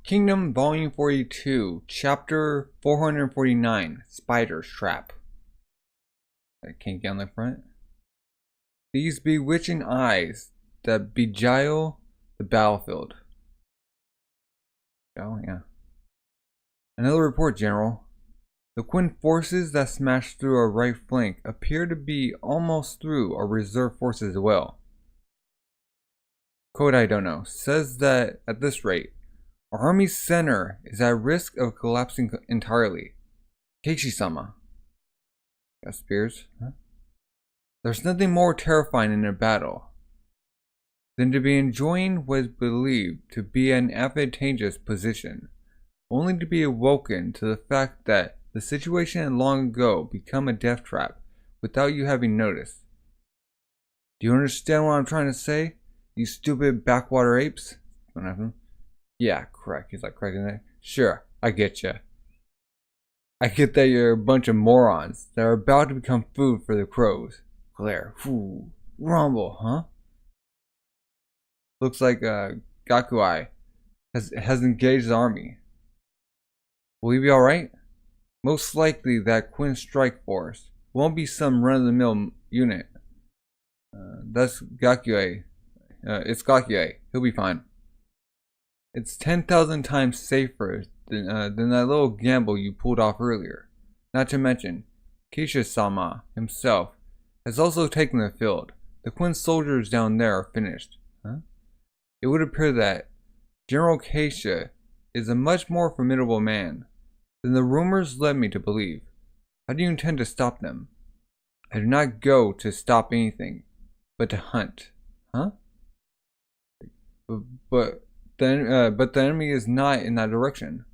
Kingdom Volume 42, Chapter 449, Spider's Trap. I can't get on the front. These bewitching eyes that beguile the battlefield. Oh, yeah. Another report, General. The Quinn forces that smashed through our right flank appear to be almost through our reserve forces as well. Code I don't know says that at this rate, our army's center is at risk of collapsing entirely. Keishi-sama. Got spears? Huh? There's nothing more terrifying in a battle than to be enjoying what is believed to be an advantageous position, only to be awoken to the fact that the situation had long ago become a death trap without you having noticed. Do you understand what I'm trying to say, you stupid backwater apes? What happened? Yeah, correct. He's like cracking it. Sure, I get you. I get that you're a bunch of morons that are about to become food for the crows. Glare. Whew. Rumble, huh? Looks like Gakui has engaged the army. Will he be alright? Most likely that Quinn strike force won't be some run-of-the-mill unit. That's Gakui. It's Gakui. He'll be fine. It's 10,000 times safer than that little gamble you pulled off earlier. Not to mention, Keisha-sama himself has also taken the field. The Quinn soldiers down there are finished. Huh? It would appear that General Keisha is a much more formidable man than the rumors led me to believe. How do you intend to stop them? I do not go to stop anything, but to hunt. Huh? But the enemy is not in that direction.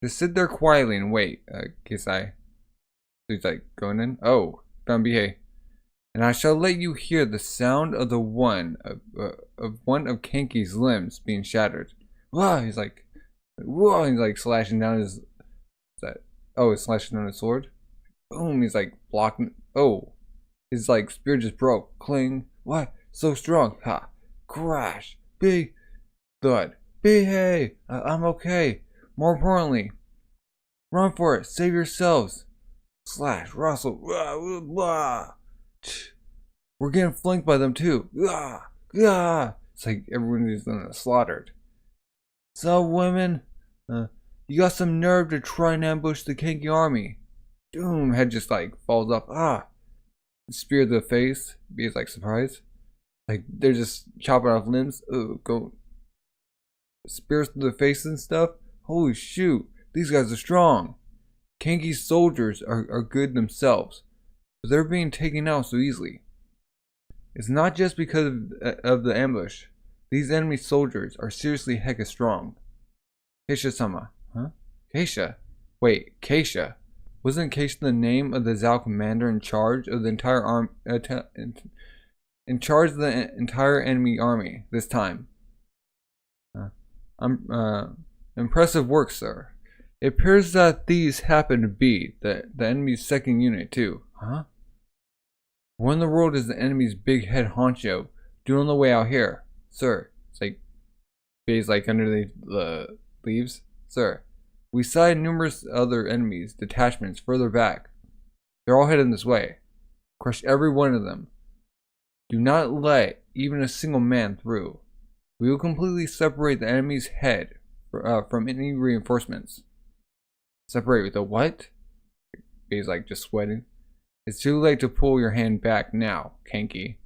Just sit there quietly and wait, Kisai. He's like, going in? Oh, found Bihei. And I shall let you hear the sound of one of Kenki's limbs being shattered. Whoa, he's like, whoa, he's like slashing down his, he's slashing down his sword. Boom, he's like blocking, oh, his like spear just broke. Cling, what? So strong, ha, crash, big thud. Bihei, I'm okay. More importantly, run for it, save yourselves. Slash, rustle, we're getting flanked by them too. It's like everyone is slaughtered. So women, you got some nerve to try and ambush the Kenki army. Doom, head just like falls off. Spear to the face. He's like surprised. Like they're just chopping off limbs. Go. Spears to the face and stuff. Holy shoot, these guys are strong. Kenki's soldiers are good themselves, but they're being taken out so easily. It's not just because of the ambush. These enemy soldiers are seriously hecka strong. Keisha-sama. Huh? Keisha? Wait, Keisha. Wasn't Keisha the name of the Zhao commander in charge of the entire entire enemy army this time? Impressive work, sir. It appears that these happen to be the enemy's second unit too. Huh? What in the world is the enemy's big head honcho doing on the way out here? Sir, it's like he's like under the leaves. Sir, we sighted numerous other enemies detachments further back. They're all heading this way. Crush every one of them. Do not let even a single man through. We will completely separate the enemy's head from any reinforcements. Separate with the what? He's like just sweating. It's too late to pull your hand back now, Kenki.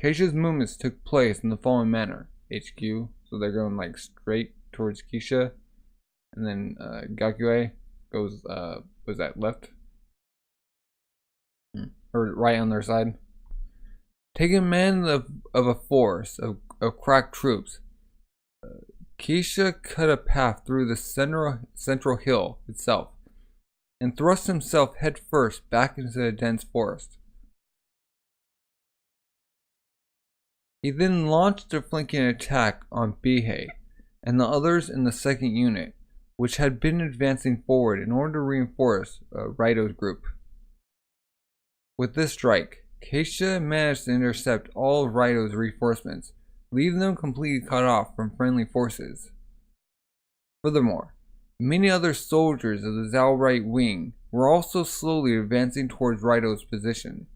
Keisha's movements took place in the following manner. HQ, so they're going like straight towards Keisha. And then Gakui goes, was that left? Or right on their side? Taking command of a force of crack troops, Keisha cut a path through the central hill itself and thrust himself headfirst back into the dense forest. He then launched a flanking attack on Bihei and the others in the second unit, which had been advancing forward in order to reinforce Raito's group. With this strike, Keisha managed to intercept all of Raito's reinforcements, leaving them completely cut off from friendly forces. Furthermore, many other soldiers of the Zhao right wing were also slowly advancing towards Raito's position.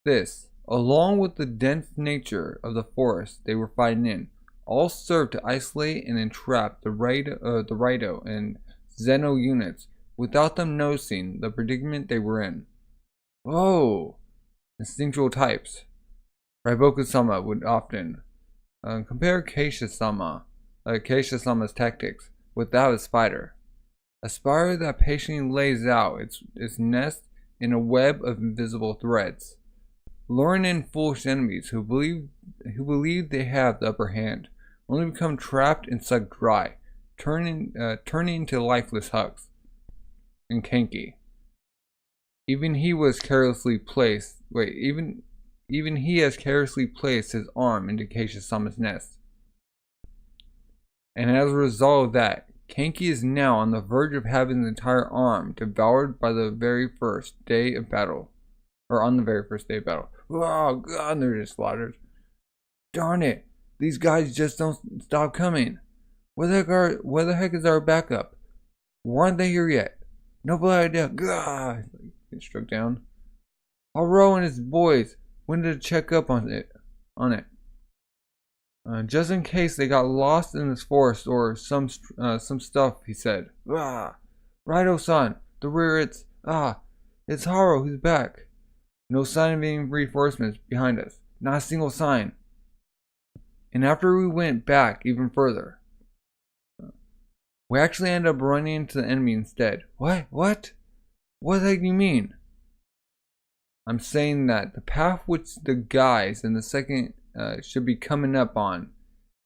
This, along with the dense nature of the forest they were fighting in, all served to isolate and entrap the Raito and Zeno units without them noticing the predicament they were in. Oh, instinctual types. Raiboku-sama would often compare Keisha-sama's tactics with that of a spider. A spider that patiently lays out its nest in a web of invisible threads, luring in foolish enemies who believe they have the upper hand, only become trapped and sucked dry, turning into lifeless husks. And Kanki. Even he has carelessly placed his arm into Keisha-sama's nest. And as a result of that, Kanki is now on the verge of having the entire arm devoured by the very first day of battle. Or on the very first day of battle. Oh god, they're just slaughtered. Darn it, these guys just don't stop coming. Where the heck is our backup? Why aren't they here yet? No idea. God, get struck down. Haro and his boys went to check up on it. Just in case they got lost in this forest or some stuff, he said. Raito-san, the rear, it's Haro who's back. No sign of any reinforcements behind us. Not a single sign. And after we went back even further, we actually ended up running into the enemy instead. What? What the heck do you mean? I'm saying that the path which the guys in the second should be coming up on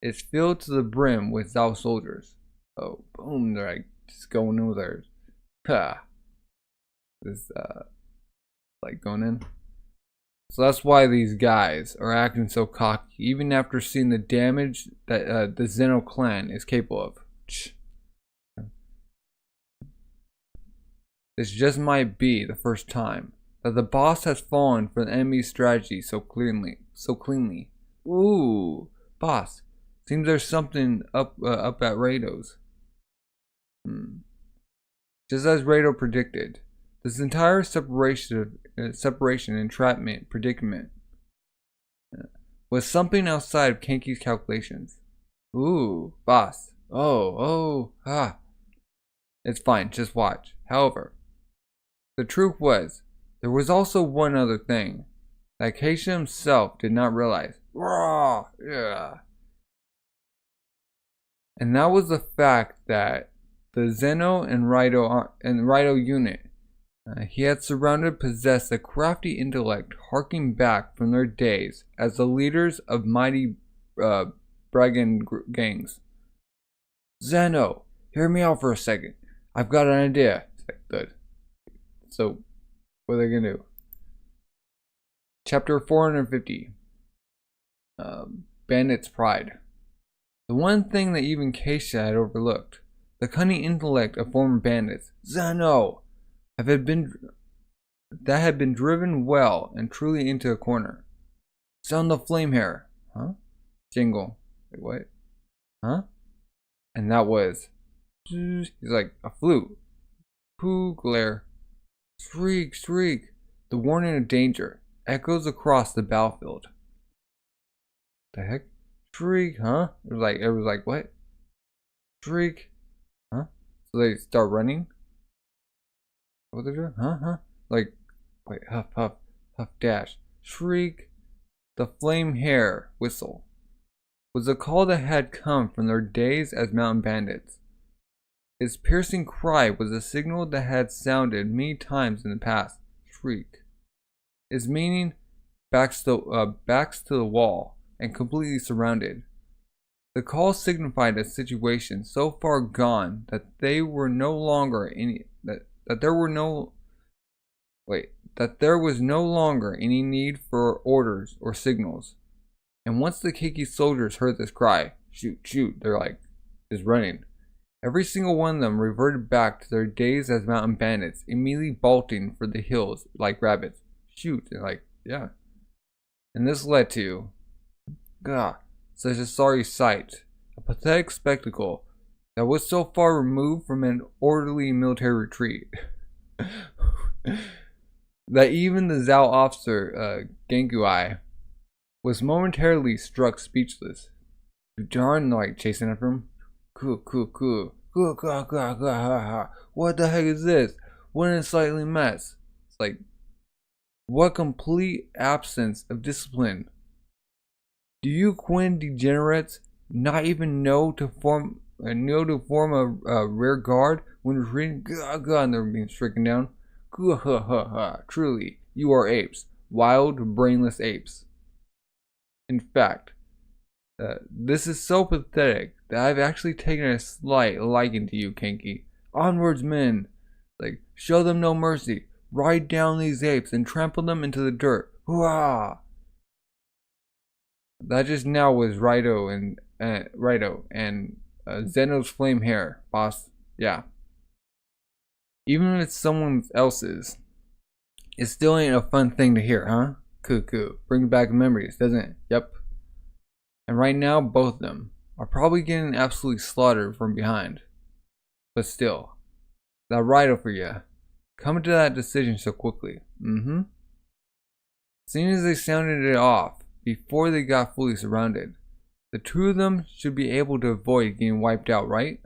is filled to the brim with Zhao soldiers. Oh, boom, they're like just going over there. Ha. This, like going in. So that's why these guys are acting so cocky, even after seeing the damage that the Zeno clan is capable of. This just might be the first time that the boss has fallen for the enemy's strategy so cleanly. Ooh, boss. Seems there's something up at Raito's. Just as Raito predicted, this entire separation entrapment predicament was something outside of Kanki's calculations. Ooh, boss. It's fine, just watch. However, the truth was, there was also one other thing that Keisha himself did not realize. And that was the fact that the Zeno and Raito unit he had surrounded possessed a crafty intellect harking back from their days as the leaders of mighty brigand gangs. Zeno, hear me out for a second. I've got an idea. Good. So, what are they gonna do? Chapter 450. Bandit's Pride. The one thing that even Keisha had overlooked. The cunning intellect of former bandits. Zeno! Had been driven well and truly into a corner. Sound the flame hair. Huh? Jingle. Wait, what? Huh? And that was... He's like, a flute. Pooh, glare. Shriek, shriek. The warning of danger echoes across the battlefield. The heck? Shriek, huh? It was like, what? Shriek. Huh? So they start running? What they doing? Huh? Like, wait, huff, huff, huff, dash. Shriek. The flame hair whistle was a call that had come from their days as mountain bandits. Its piercing cry was a signal that had sounded many times in the past. Shriek. Its meaning, backs to the wall and completely surrounded. The call signified a situation so far gone that there was no longer any need for orders or signals. And once the Kiki soldiers heard this cry, shoot, they're like, just running. Every single one of them reverted back to their days as mountain bandits, immediately bolting for the hills like rabbits. Shoot, they're like, yeah. And this led to, such a sorry sight, a pathetic spectacle that was so far removed from an orderly military retreat that even the Zhao officer, Gengui, was momentarily struck speechless. You darn like chasing after him. Cool. What the heck is this? What an unsightly mess. It's like, what complete absence of discipline. Do you Quinn degenerates not even know to form a rear guard when retreating? And they're being stricken down. Truly, you are apes. Wild, brainless apes. In fact, this is so pathetic that I've actually taken a slight liking to you, Kenki. Onwards, men! Like, show them no mercy. Ride down these apes and trample them into the dirt. Hurrah! That just now was Raito and Zeno's flame hair, boss. Yeah. Even if it's someone else's, it still ain't a fun thing to hear, huh? Cool. Brings back memories, doesn't it? Yep. And right now, both of them are probably getting absolutely slaughtered from behind. But still, that Raito for you. Coming to that decision so quickly. Seeing as they sounded it off before they got fully surrounded, the two of them should be able to avoid getting wiped out, right?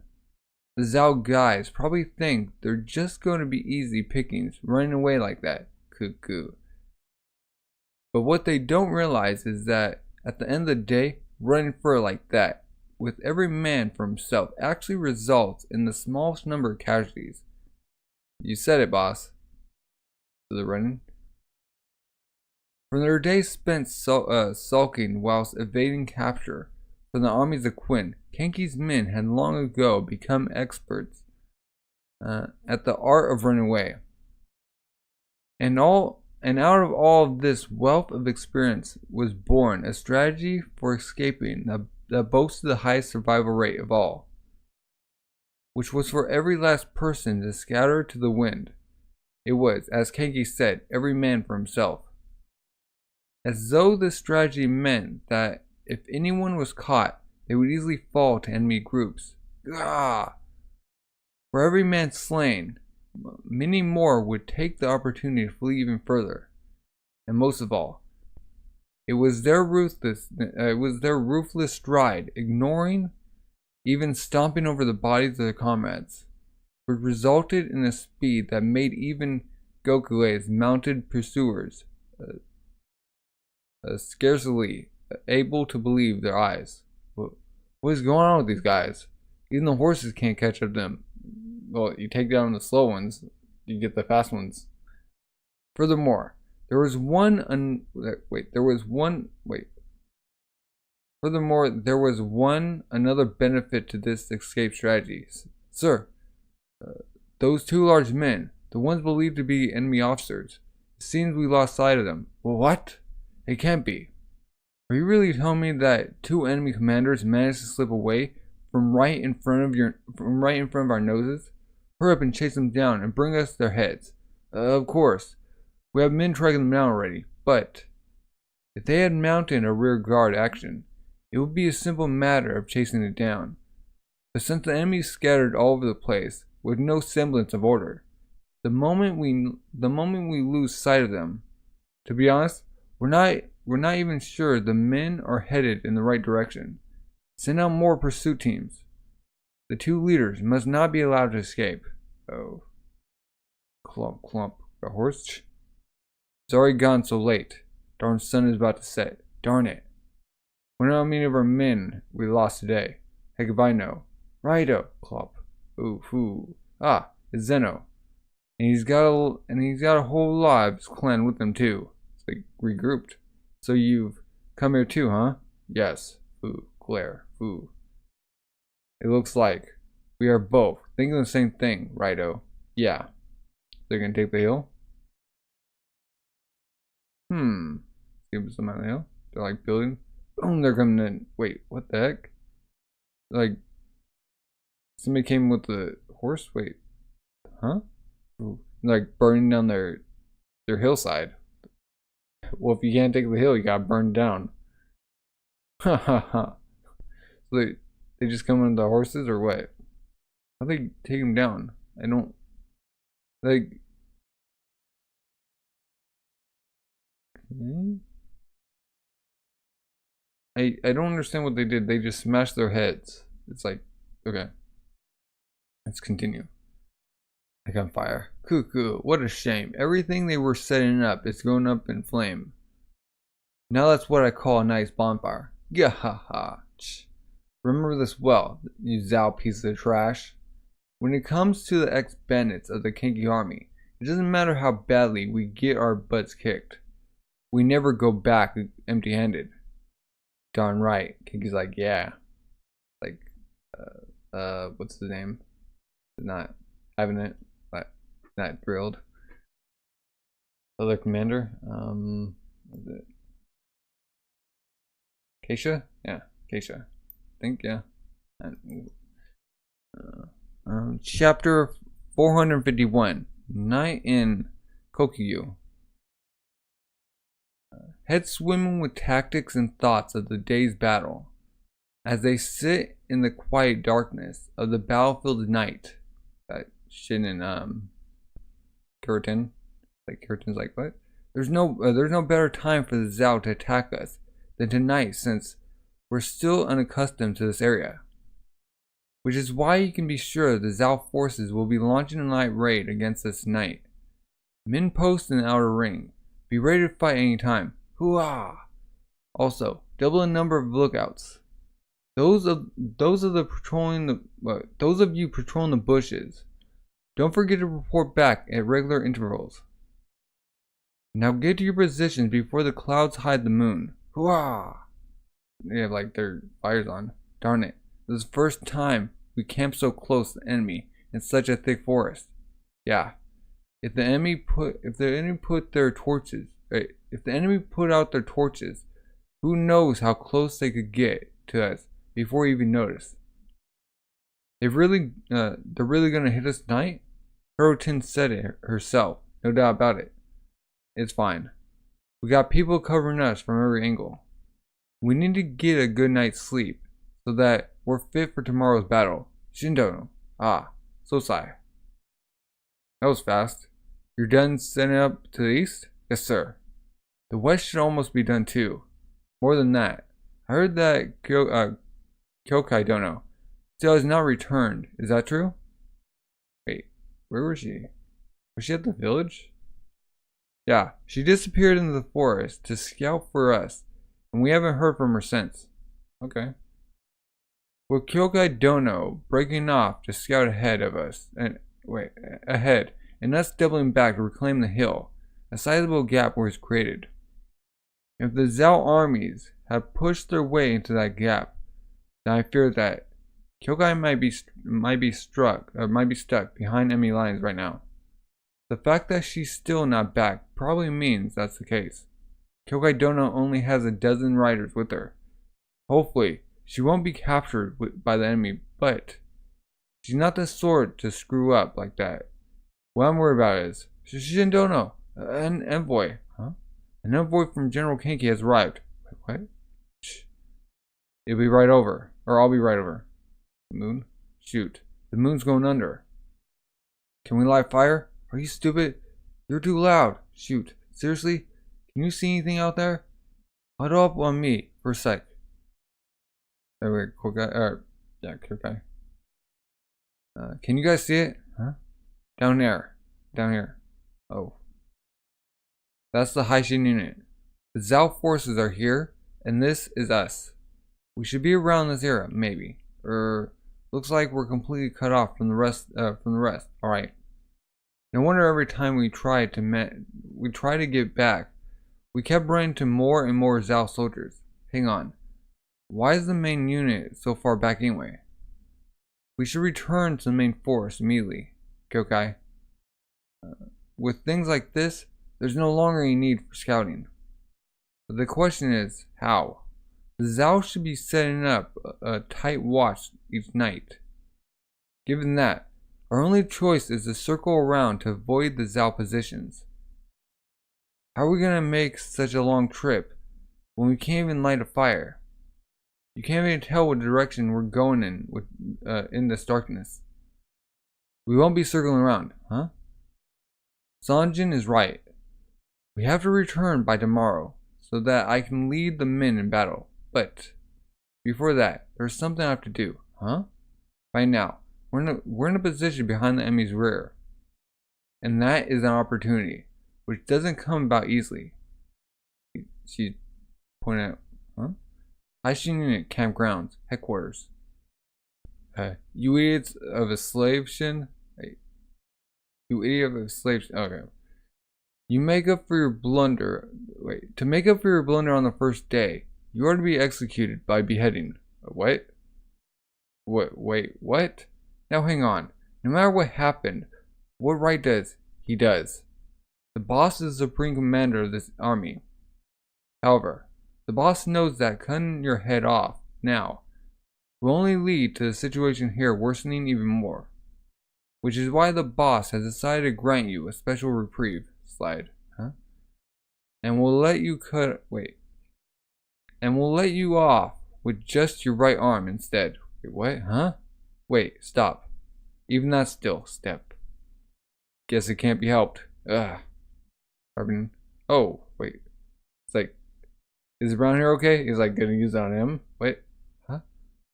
The Zhao guys probably think they're just going to be easy pickings running away like that. Cuckoo. But what they don't realize is that at the end of the day, running fur like that, with every man for himself, actually results in the smallest number of casualties. You said it, boss. So they're running. From their days spent sulking whilst evading capture from the armies of Quinn, Kenki's men had long ago become experts at the art of running away. And out of all of this wealth of experience was born a strategy for escaping that boasted the highest survival rate of all, which was for every last person to scatter to the wind. It was, as Kenki said, every man for himself. As though this strategy meant that if anyone was caught, they would easily fall to enemy groups. For every man slain, many more would take the opportunity to flee even further. And most of all, it was their ruthless stride, ignoring, even stomping over the bodies of their comrades, which resulted in a speed that made even Goku's mounted pursuers scarcely able to believe their eyes. What is going on with these guys? Even the horses can't catch up to them. Well, you take down the slow ones, you get the fast ones. Furthermore, there was another benefit to this escape strategy. Sir, those two large men, the ones believed to be enemy officers, it seems we lost sight of them. Well, what? It can't be. Are you really telling me that two enemy commanders managed to slip away from right in front of our noses? Hurry up and chase them down and bring us their heads. Of course, we have men tracking them down already, but if they had mounted a rear guard action, it would be a simple matter of chasing it down. But since the enemy is scattered all over the place with no semblance of order, the moment we lose sight of them, to be honest, we're not even sure the men are headed in the right direction. Send out more pursuit teams. The two leaders must not be allowed to escape. Oh. Clump. A horse? Sorry gone so late. Darn sun is about to set. Darn it. Wonder how many of our men we lost today. Heck if I know. Righto. Clop. Ooh. Ah, it's Zeno. And he's got a whole lot of his clan with him too. It's like regrouped. So you've come here too, huh? Yes. Glare. It looks like we are both thinking the same thing, righto. Yeah. They're gonna take the hill? Give us some on the hill. They're like building. Boom, they're coming in. Wait, what the heck? Like, somebody came with the horse? Wait. Huh? Ooh. Like burning down their hillside. Well, if you can't take the hill, you gotta burn it down. Ha. So they just come in the horses or what? How they take him down? I don't like. I don't understand what they did. They just smashed their heads. It's like, okay, let's continue. Like on fire. Cuckoo, what a shame. Everything they were setting up is going up in flame. Now that's what I call a nice bonfire. Yeah, ha ha. Remember this well, you Zhao piece of trash. When it comes to the ex-bandits of the Kinky army, it doesn't matter how badly we get our butts kicked. We never go back empty-handed. Darn right. Kinky's like, yeah. Like, what's his name? Not having it, but not thrilled. Other commander, what is it? Keisha? Yeah, Keisha. I think, yeah. Chapter 451. Night in Kokuyou. Head swimming with tactics and thoughts of the day's battle. As they sit in the quiet darkness of the battlefield night. That shit in Curtin. Like Curtin's like, what? There's no better time for the Zhao to attack us than tonight, since we're still unaccustomed to this area. Which is why you can be sure the Zhao forces will be launching a night raid against us tonight. Men post in the outer ring. Be ready to fight anytime. Hooah! Also, double the number of lookouts. Those of you patrolling the bushes. Don't forget to report back at regular intervals. Now get to your positions before the clouds hide the moon. Hooah! They have like their fires on. Darn it. This is the first time we camp so close to the enemy in such a thick forest. Yeah. If the enemy put out their torches, who knows how close they could get to us before we even notice. They're really gonna hit us tonight? Hirotin said it herself, no doubt about it. It's fine. We got people covering us from every angle. We need to get a good night's sleep so that we're fit for tomorrow's battle. Shindo. Ah, Sosai. That was fast. You're done setting up to the east? Yes, sir. The west should almost be done too. More than that, I heard that Kyokai Dono still has not returned. Is that true? Wait, where was she? Was she at the village? Yeah, she disappeared into the forest to scout for us, and we haven't heard from her since. Okay. With Kyokai Dono breaking off to scout ahead of us, and us doubling back to reclaim the hill, a sizable gap was created. If the Zhao armies have pushed their way into that gap, then I fear that Kyokai might be stuck behind enemy lines right now. The fact that she's still not back probably means that's the case. Kyokai Dono only has a dozen riders with her. Hopefully, she won't be captured by the enemy, but she's not the sort to screw up like that. What I'm worried about is Shishindono, an envoy. Huh? An envoy from General Kinky has arrived. Wait, what? Shh. It'll be right over. Or I'll be right over. The moon? Shoot. The moon's going under. Can we light fire? Are you stupid? You're too loud. Shoot. Seriously? Can you see anything out there? Huddle up on me for a sec. There we go. Cool guy. Yeah, cool guy. Can you guys see it? Huh? Down there. Down here. Oh. That's the Haishin unit. The Zhao forces are here, and this is us. We should be around this area, maybe. Looks like we're completely cut off from the rest. Alright. No wonder every time we tried to get back, we kept running into more and more Zhao soldiers. Hang on. Why is the main unit so far back anyway? We should return to the main force immediately, Kyokai. With things like this, there's no longer any need for scouting. But the question is, how? The Zhao should be setting up a tight watch each night. Given that, our only choice is to circle around to avoid the Zhao positions. How are we gonna make such a long trip when we can't even light a fire? You can't even tell what direction we're going in this darkness. We won't be circling around, huh? Sanjin is right. We have to return by tomorrow, so that I can lead the men in battle. But before that, there's something I have to do, huh? Right now, we're in a position behind the enemy's rear. And that is an opportunity, which doesn't come about easily. She pointed out, huh? Haishin Unit Campgrounds, Headquarters. You idiots of a slave shin? You idiot of a slave shin. Okay. You make up for your blunder. To make up for your blunder on the first day, you are to be executed by beheading. What? Wait, what? Now hang on. No matter what happened, what right does he does? The boss is the supreme commander of this army. However, the boss knows that cutting your head off now will only lead to the situation here worsening even more. Which is why the boss has decided to grant you a special reprieve. Slide, huh? And we'll let you off with just your right arm instead. Wait, what? Huh? Wait, stop. Even that still step. Guess it can't be helped. Ugh. Carbon. Oh, wait. It's like, is Brown here okay? He's like gonna use it on him. Wait, huh?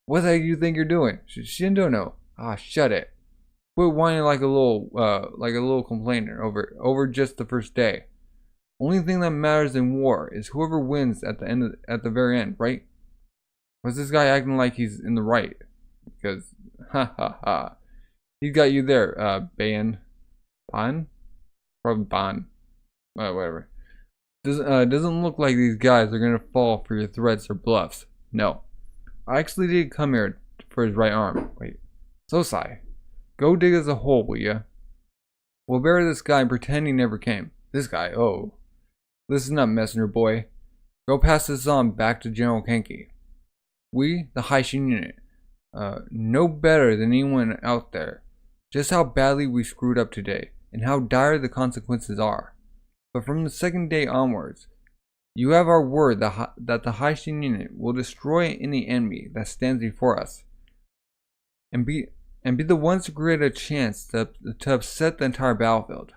What the heck do you think you're doing? Shindo no. Ah, shut it. Quit whining like a little complainer over just the first day. Only thing that matters in war is whoever wins at the very end, right? What's this guy acting like he's in the right? Because ha ha ha, he got you there, Ban, probably Ban, whatever. Doesn't look like these guys are gonna fall for your threats or bluffs. No, I actually did come here for his right arm. Wait, Sosai. Go dig us a hole, will ya? We'll bury this guy and pretend he never came. This guy, oh. Listen up, messenger boy. Go pass this on back to General Kenki. We, the Haishin unit, know better than anyone out there just how badly we screwed up today and how dire the consequences are. But from the second day onwards, you have our word that the Haishin unit will destroy any enemy that stands before us and be the ones to create a chance to upset the entire battlefield.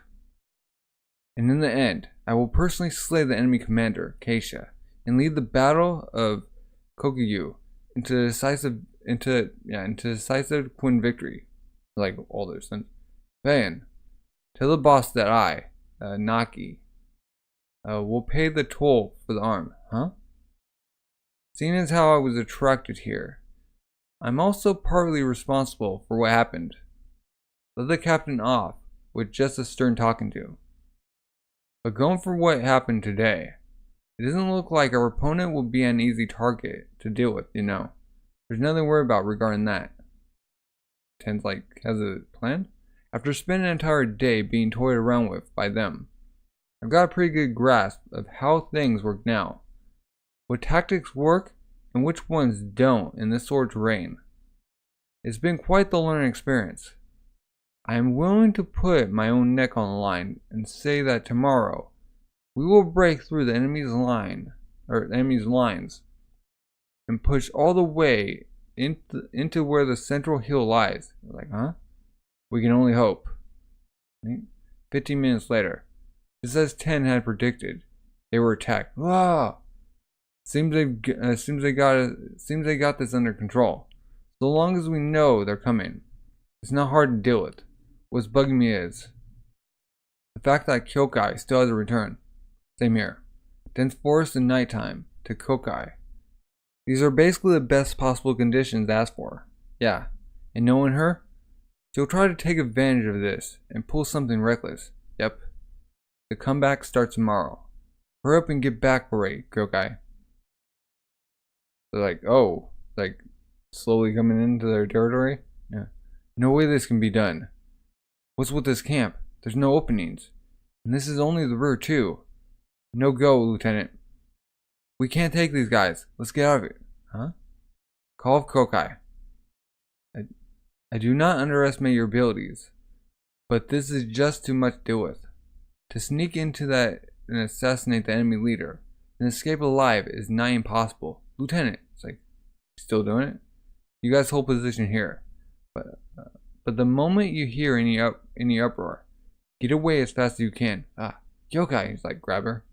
And in the end, I will personally slay the enemy commander, Keisha, and lead the battle of Kokuyou into decisive twin victory. Like all those things. Then, tell the boss that I, Naki, will pay the toll for the arm, huh? Seeing as how I was attracted here, I'm also partly responsible for what happened. Let the captain off with just a stern talking to. But going for what happened today, it doesn't look like our opponent will be an easy target to deal with, you know. There's nothing to worry about regarding that. Ten's like, has a plan? After spending an entire day being toyed around with by them, I've got a pretty good grasp of how things work now. What tactics work and which ones don't in this sort of terrain. It's been quite the learning experience. I am willing to put my own neck on the line and say that tomorrow we will break through the enemy's lines and push all the way into where the central hill lies. Like, huh? We can only hope. 15 minutes later, just as Ten had predicted, they were attacked. Wow! Seems they got this under control. So long as we know they're coming, it's not hard to deal with. What's bugging me is the fact that Kyokai still hasn't returned. Same here. Dense forest and nighttime to Kokai. These are basically the best possible conditions to ask for. Yeah, and knowing her, she'll try to take advantage of this and pull something reckless. Yep. The comeback starts tomorrow. Hurry up and get back already, Kyokai. They're like, oh, like slowly coming into their territory? Yeah. No way this can be done. What's with this camp? There's no openings. And this is only the rear too. No go, Lieutenant. We can't take these guys. Let's get out of it. Huh? Call of Kokai. I do not underestimate your abilities, but this is just too much to deal with. To sneak into that and assassinate the enemy leader and escape alive is nigh impossible. Lieutenant, it's like, still doing it? You guys hold position here. But But the moment you hear any uproar, get away as fast as you can. Ah, yokai, he's like, grab her.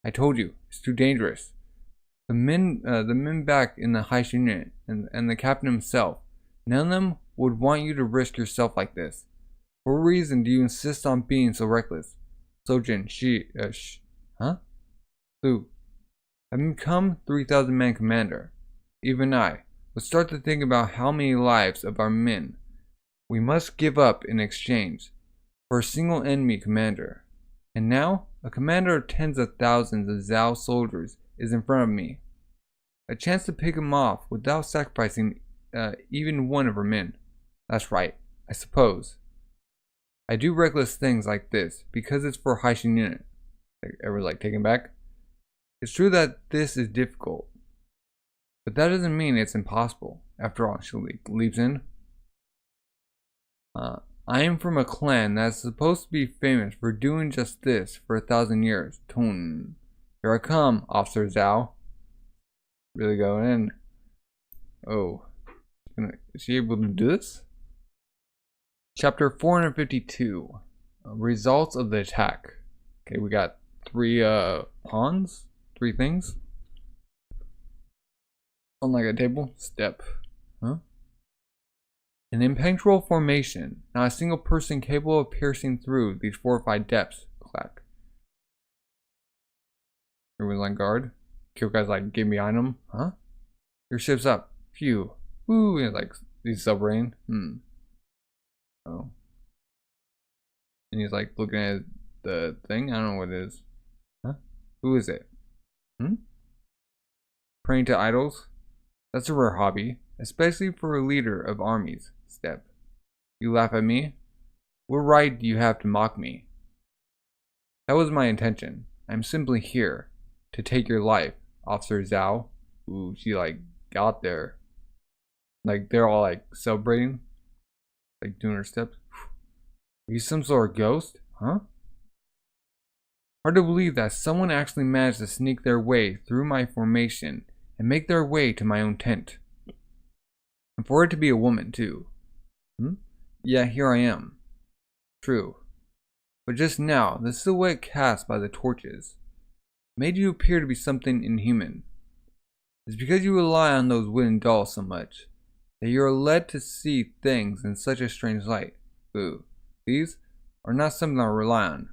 I told you, it's too dangerous. The men back in the heist unit and the captain himself, none of them would want you to risk yourself like this. For what reason do you insist on being so reckless? Sojin, Lu, I've become 3,000 man commander. Even I would start to think about how many lives of our men we must give up in exchange for a single enemy commander. And now, a commander of tens of thousands of Zhao soldiers is in front of me. A chance to pick him off without sacrificing even one of her men. That's right, I suppose. I do reckless things like this because it's for Haishin unit. Everyone's like taken back. It's true that this is difficult, but that doesn't mean it's impossible. After all, she leaps in. I am from a clan that's supposed to be famous for doing just this for 1,000 years. Tun. Here I come, Officer Zhao. Really going in. Oh. Is she able to do this? Chapter 452. Results of the attack. Okay, we got 3 pawns. 3 things. On like a table. Step. Huh? An impenetrable formation. Not a single person capable of piercing through these fortified depths. Clack. Everyone's on guard. Kyokai's like, get behind him. Huh? Your ship's up. Phew. Ooh, and like, these submarine. Oh. And he's like looking at the thing. I don't know what it is. Huh? Who is it? Praying to idols? That's a rare hobby, especially for a leader of armies. Step. You laugh at me? What right do you have to mock me? That was my intention. I'm simply here to take your life, Officer Zhao. Ooh, she like got there. Like they're all like celebrating. Like doing her steps. Are you some sort of ghost? Huh? Hard to believe that someone actually managed to sneak their way through my formation and make their way to my own tent. And for it to be a woman too. Yeah, here I am. True. But just now, the silhouette cast by the torches made you appear to be something inhuman. It's because you rely on those wooden dolls so much that you are led to see things in such a strange light. Ooh, these are not something I rely on,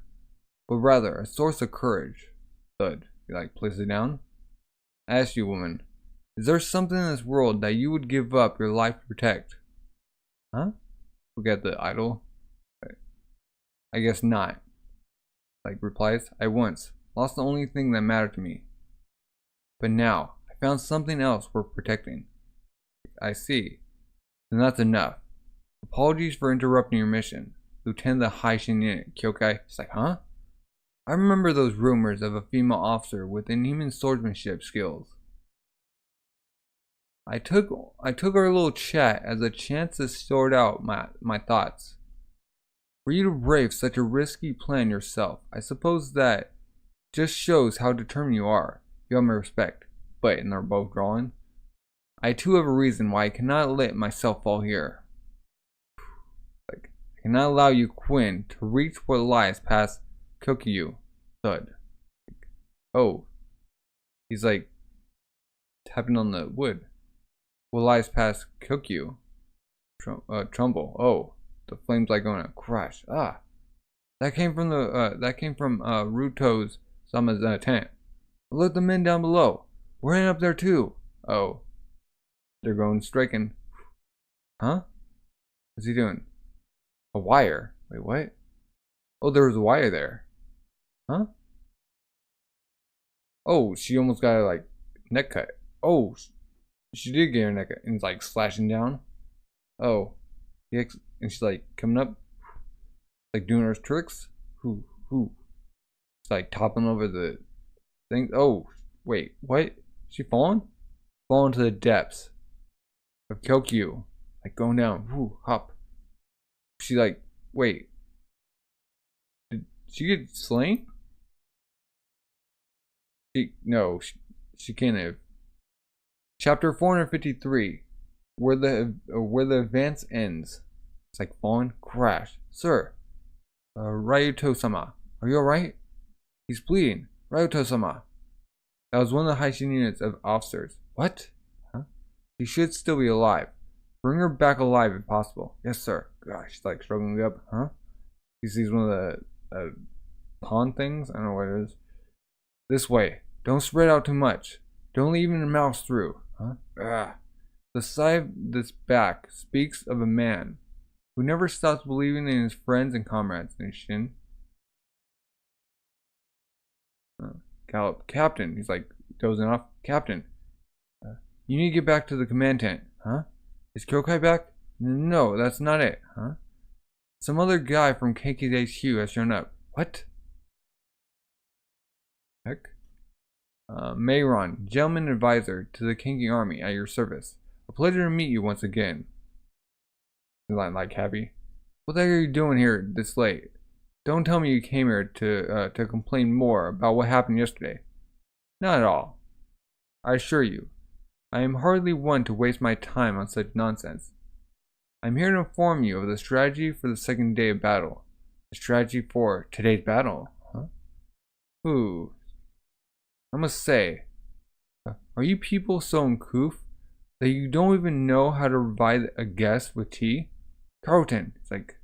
but rather a source of courage. Thud. You like place it down? I ask you, woman, is there something in this world that you would give up your life to protect? Huh? Look at the idol. I guess not. Like replies, I once lost the only thing that mattered to me. But now, I found something else worth protecting. I see. Then that's enough. Apologies for interrupting your mission. Lieutenant of the Haishin unit, Kyokai. She's like, huh? I remember those rumors of a female officer with inhuman swordsmanship skills. I took our little chat as a chance to sort out my thoughts. For you to brave such a risky plan yourself, I suppose that just shows how determined you are. You have my respect. But, and they're both drawing, I too have a reason why I cannot let myself fall here. Like, I cannot allow you, Quinn, to reach what lies past Kokuyou. Thud. Oh. He's like tapping on the wood. What lies past Kokuyou? Trumble. Oh. The flames like going to crash. Ah. That came from Ruto's Sama's tent. Look at the men down below. We're in up there too. Oh. They're going striking. Huh? What's he doing? A wire. Wait, what? Oh, there was a wire there. Huh? Oh, she almost got her like neck cut. Oh, she did get her neck cut and it's like slashing down. Oh. And she's like coming up. Like doing her tricks. Who? It's like toppling over the thing. Oh, wait, what? She falling? Falling to the depths of Kokuyou. Like going down. Whoo, hop. She like, wait. Did she get slain? No, she can't have. Chapter 453. Where the advance ends. It's like falling. Crash. Sir. Ryuto-sama. Are you alright? He's bleeding. Ryuto-sama. That was one of the Haishin units of officers. What? Huh? He should still be alive. Bring her back alive if possible. Yes, sir. Gosh, she's like struggling up. Huh? He sees one of the pawn things. I don't know what it is. This way. Don't spread out too much. Don't leave even a mouse through. Huh? Ugh. The sight of this back speaks of a man who never stops believing in his friends and comrades. Shin. Gallop. Captain. He's like dozing off. Captain. You need to get back to the command tent. Huh? Is Kyokai back? No, that's not it. Huh? Some other guy from KK's HQ has shown up. What? Heck? Mayron, gentleman advisor to the Kingi army at your service. A pleasure to meet you once again. He's like happy. What the heck are you doing here this late? Don't tell me you came here to complain more about what happened yesterday. Not at all. I assure you, I am hardly one to waste my time on such nonsense. I'm here to inform you of the strategy for the second day of battle. The strategy for today's battle? Huh? Ooh. I must say, are you people so uncouth that you don't even know how to provide a guest with tea? Carlton. It's like,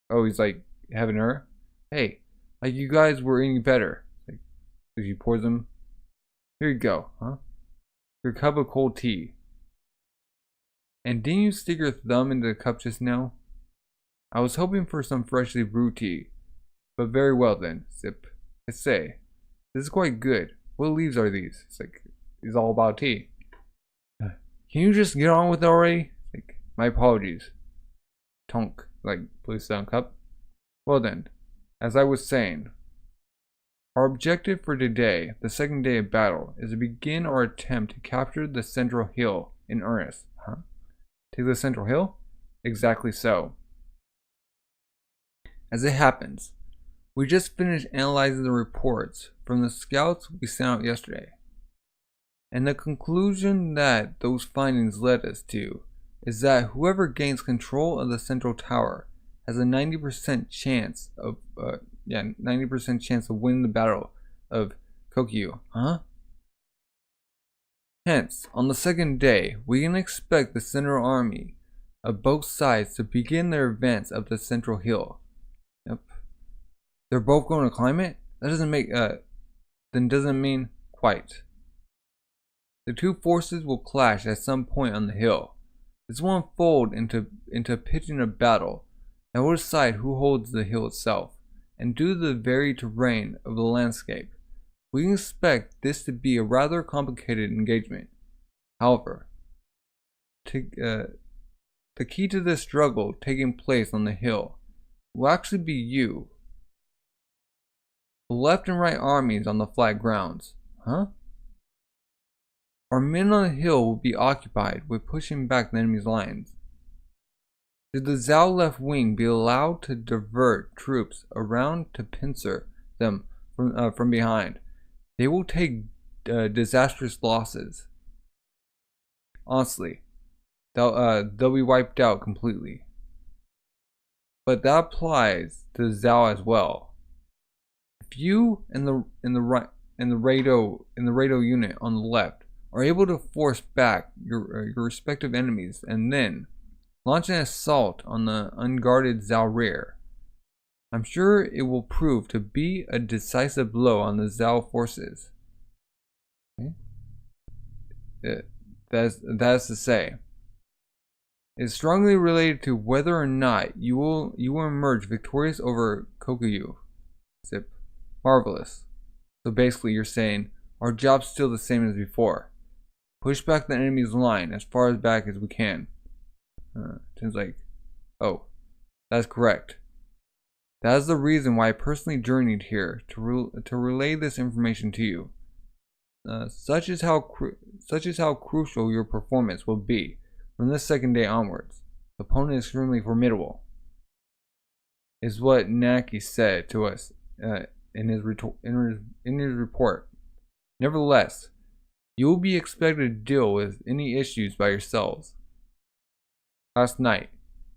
oh, he's like having her. Hey, like you guys were any better. Like, so she pours him. Here you go, huh? Your cup of cold tea. And didn't you stick your thumb into the cup just now? I was hoping for some freshly brewed tea. But very well then, sip. I say, this is quite good. What leaves are these? It's like, it's all about tea. Can you just get on with it already? Like, my apologies. Tonk, like, places down cup. Well then, as I was saying, our objective for today, the second day of battle, is to begin our attempt to capture the central hill in earnest. Huh? Take the central hill? Exactly so. As it happens, we just finished analyzing the reports from the scouts we sent out yesterday. And the conclusion that those findings led us to is that whoever gains control of the central tower has a 90% chance of 90% chance of winning the battle of Kokuyou. Huh? Hence, on the second day, we can expect the central army of both sides to begin their advance up the central hill. Yep. They're both going to climb it? That doesn't make then doesn't mean quite. The two forces will clash at some point on the hill. This will unfold into pitching a battle that will decide who holds the hill itself, and due to the varied terrain of the landscape, we can expect this to be a rather complicated engagement. However, the key to this struggle taking place on the hill will actually be you. The left and right armies on the flat grounds. Huh? Our men on the hill will be occupied with pushing back the enemy's lines. Should the Zhao left wing be allowed to divert troops around to pincer them from behind, they will take disastrous losses. Honestly, they'll be wiped out completely. But that applies to Zhao as well. If you and the radio unit on the left are able to force back your respective enemies and then launch an assault on the unguarded Zhao rear, I'm sure it will prove to be a decisive blow on the Zhao forces. Okay. That is to say, it's strongly related to whether or not you will emerge victorious over Kokuyou. Zip. Marvelous. So basically you're saying our job's still the same as before. Push back the enemy's line as far as back as we can. Seems like, oh, that's correct. That is the reason why I personally journeyed here to relay this information to you. Such is how crucial your performance will be from this second day onwards. The opponent is extremely formidable, is what Naki said to us in his report. Nevertheless, you will be expected to deal with any issues by yourselves. Last night,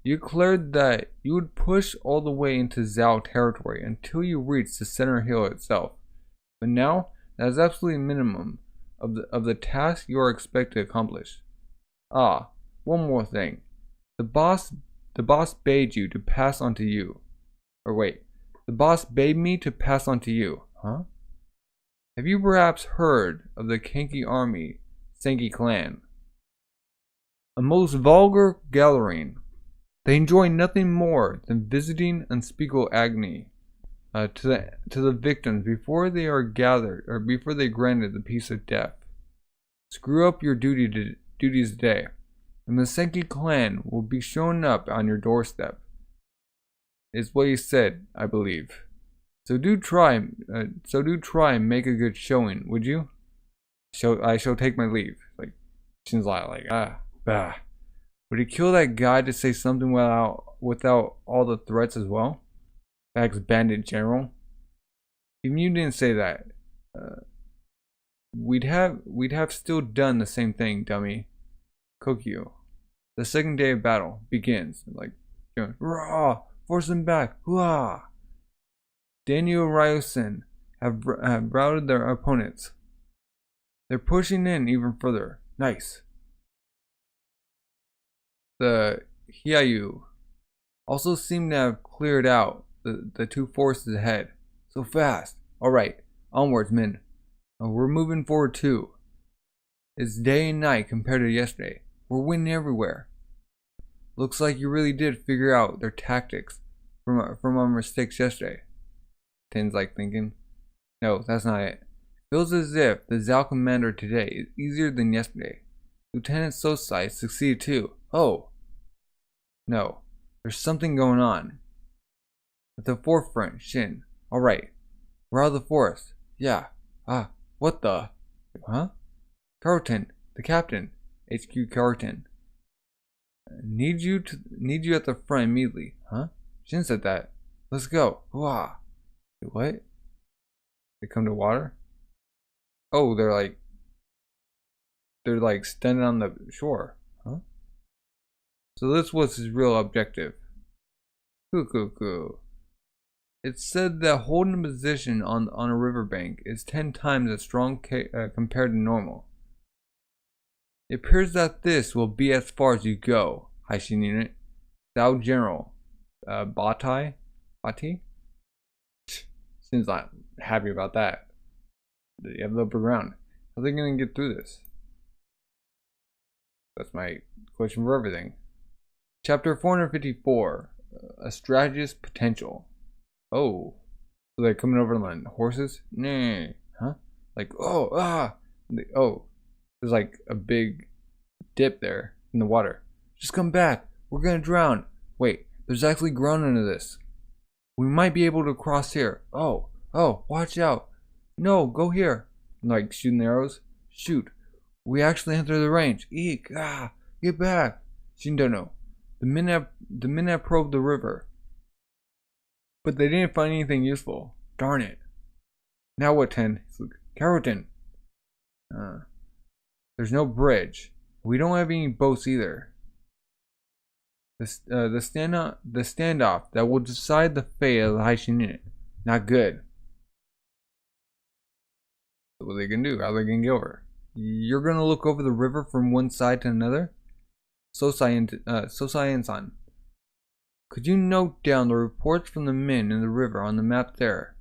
You declared that you would push all the way into Zhao territory until you reached the center hill itself. But now, that is absolutely minimum of the task you are expected to accomplish. Ah, one more thing. The boss bade you to pass on to you. Or wait, the boss bade me to pass on to you. Huh? Have you perhaps heard of the Kanki army, Senki clan? A most vulgar gathering. They enjoy nothing more than visiting unspeakable agony to the victims before they are gathered or before they granted the peace of death. Screw up your duties today, and the Senki clan will be shown up on your doorstep. Is what he said, I believe. So do try and make a good showing, would you? I shall take my leave. Like, Shin's like, bah. Would he kill that guy to say something without all the threats as well? Bandit General. Even you didn't say that. We'd have still done the same thing, dummy. Kokuyou. The second day of battle begins. Like, raw, force them back. Hua. Daniel Ryusen have routed their opponents. They're pushing in even further. Nice. The Hyayu also seem to have cleared out the two forces ahead. So fast. Alright, onwards, men. We're moving forward too. It's day and night compared to yesterday. We're winning everywhere. Looks like you really did figure out their tactics from our mistakes yesterday. Ten's like thinking. No, that's not it. Feels as if the Zhao commander today is easier than yesterday. Lieutenant Sosai succeeded too. Oh. No, there's something going on. At the forefront, Shin. Alright. We're out of the forest. Yeah. What the? Huh? Carlton, the captain. HQ Carlton. Need you at the front immediately. Huh? Shin said that. Let's go. Hua. Wait, what? They come to water? Oh, they're like standing on the shore. Huh? So this was his real objective. Cool. It's said that holding a position on a riverbank is 10 times as strong compared to normal. It appears that this will be as far as you go, Haishin Unit. Thou General, Bati? Seems not happy about that. They have the upper ground. How are they going to get through this? That's my question for everything. Chapter 454, A Strategist Potential. Oh, so they're coming over on horses? Nah, huh? Like, there's like a big dip there in the water. Just come back. We're gonna drown. Wait, there's actually ground under this. We might be able to cross here. Oh, watch out. No, go here. Like shooting arrows. Shoot. We actually enter the range. Eek. Get back. Shindono. The men have probed the river, but they didn't find anything useful. Darn it. Now what, Ten? Carrotin. There's no bridge. We don't have any boats either. The standoff that will decide the fate of the Haishin unit. Not good. What are they gonna do? How are they gonna get over? You're gonna look over the river from one side to another? Sosai-san. Could you note down the reports from the men in the river on the map there?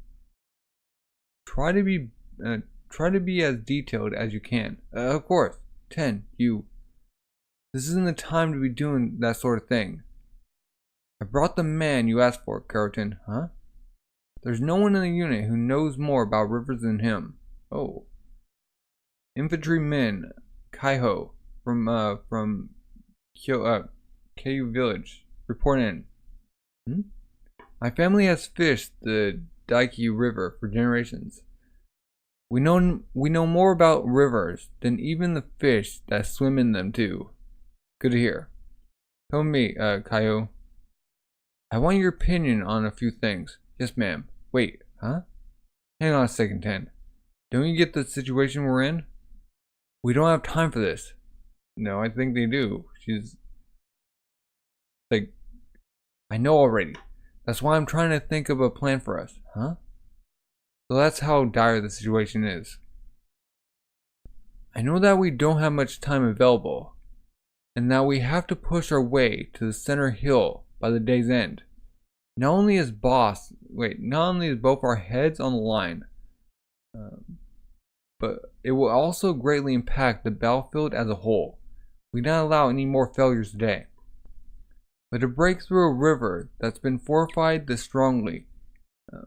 Try to be as detailed as you can. Of course. 10. This isn't the time to be doing that sort of thing. I brought the man you asked for, Carlton. Huh? There's no one in the unit who knows more about rivers than him. Oh. Infantryman Kaiho from Kokuyou village. Report in. My family has fished the Daiki River for generations. We know more about rivers than even the fish that swim in them too. Good to hear. Tell me, Kaiho. I want your opinion on a few things. Yes, ma'am. Wait, huh? Hang on a second, 10. Don't you get the situation we're in? We don't have time for this. No, I think they do. She's like, I know already. That's why I'm trying to think of a plan for us. Huh? So that's how dire the situation is. I know that we don't have much time available, and that we have to push our way to the center hill by the day's end. Not only is both our heads on the line, but it will also greatly impact the battlefield as a whole. We don't allow any more failures today. But to break through a river that's been fortified this strongly,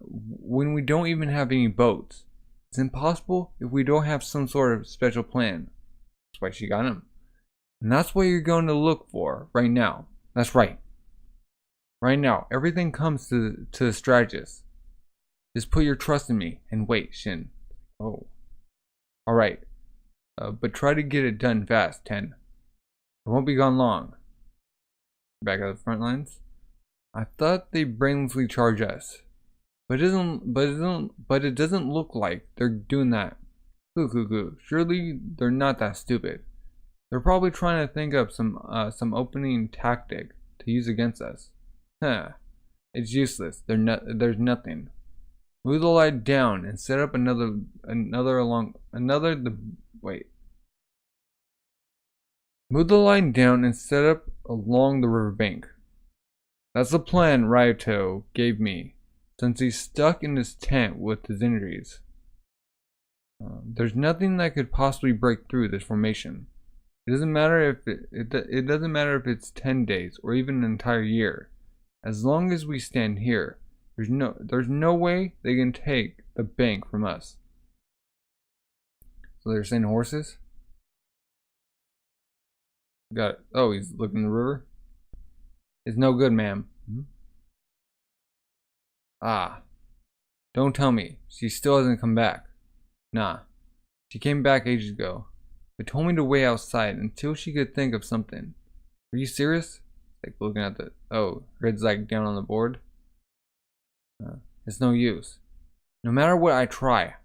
when we don't even have any boats, it's impossible if we don't have some sort of special plan. That's why she got him. And that's what you're going to look for right now. That's right. Right now, everything comes to the strategist. Just put your trust in me and wait, Shin. Oh. Alright. But try to get it done fast, Ten. It won't be gone long. Back at the front lines. I thought they'd brainlessly charge us. But it doesn't look like they're doing that. Surely they're not that stupid. They're probably trying to think up some opening tactic to use against us. Huh. It's useless. There's nothing. Move the line down and set up Move the line down and set up along the riverbank. That's the plan Ryoto gave me, since he's stuck in his tent with his injuries. There's nothing that could possibly break through this formation. It doesn't matter if it doesn't matter if it's 10 days or even an entire year. As long as we stand here, there's no way they can take the bank from us. So they're saying horses? Got it. Oh, he's looking in the river. It's no good, ma'am. Ah. Don't tell me. She still hasn't come back. Nah. She came back ages ago, but told me to wait outside until she could think of something. Are you serious? Like looking at the... Oh, Red's like down on the board. It's no use. No matter what I try,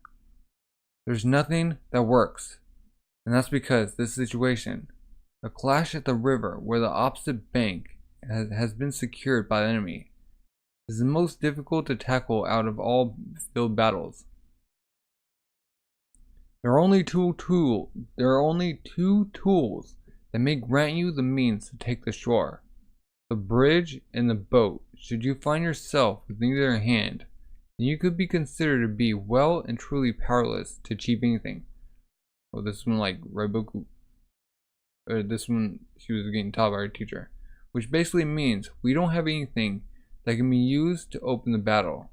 there's nothing that works. And that's because this situation, a clash at the river where the opposite bank has been secured by the enemy, is the most difficult to tackle out of all field battles. There are only two tools that may grant you the means to take the shore: the bridge and the boat. Should you find yourself with neither in hand, then you could be considered to be well and truly powerless to achieve anything. Oh, this one like Raiboku. Or this one, she was getting taught by her teacher. Which basically means we don't have anything that can be used to open the battle.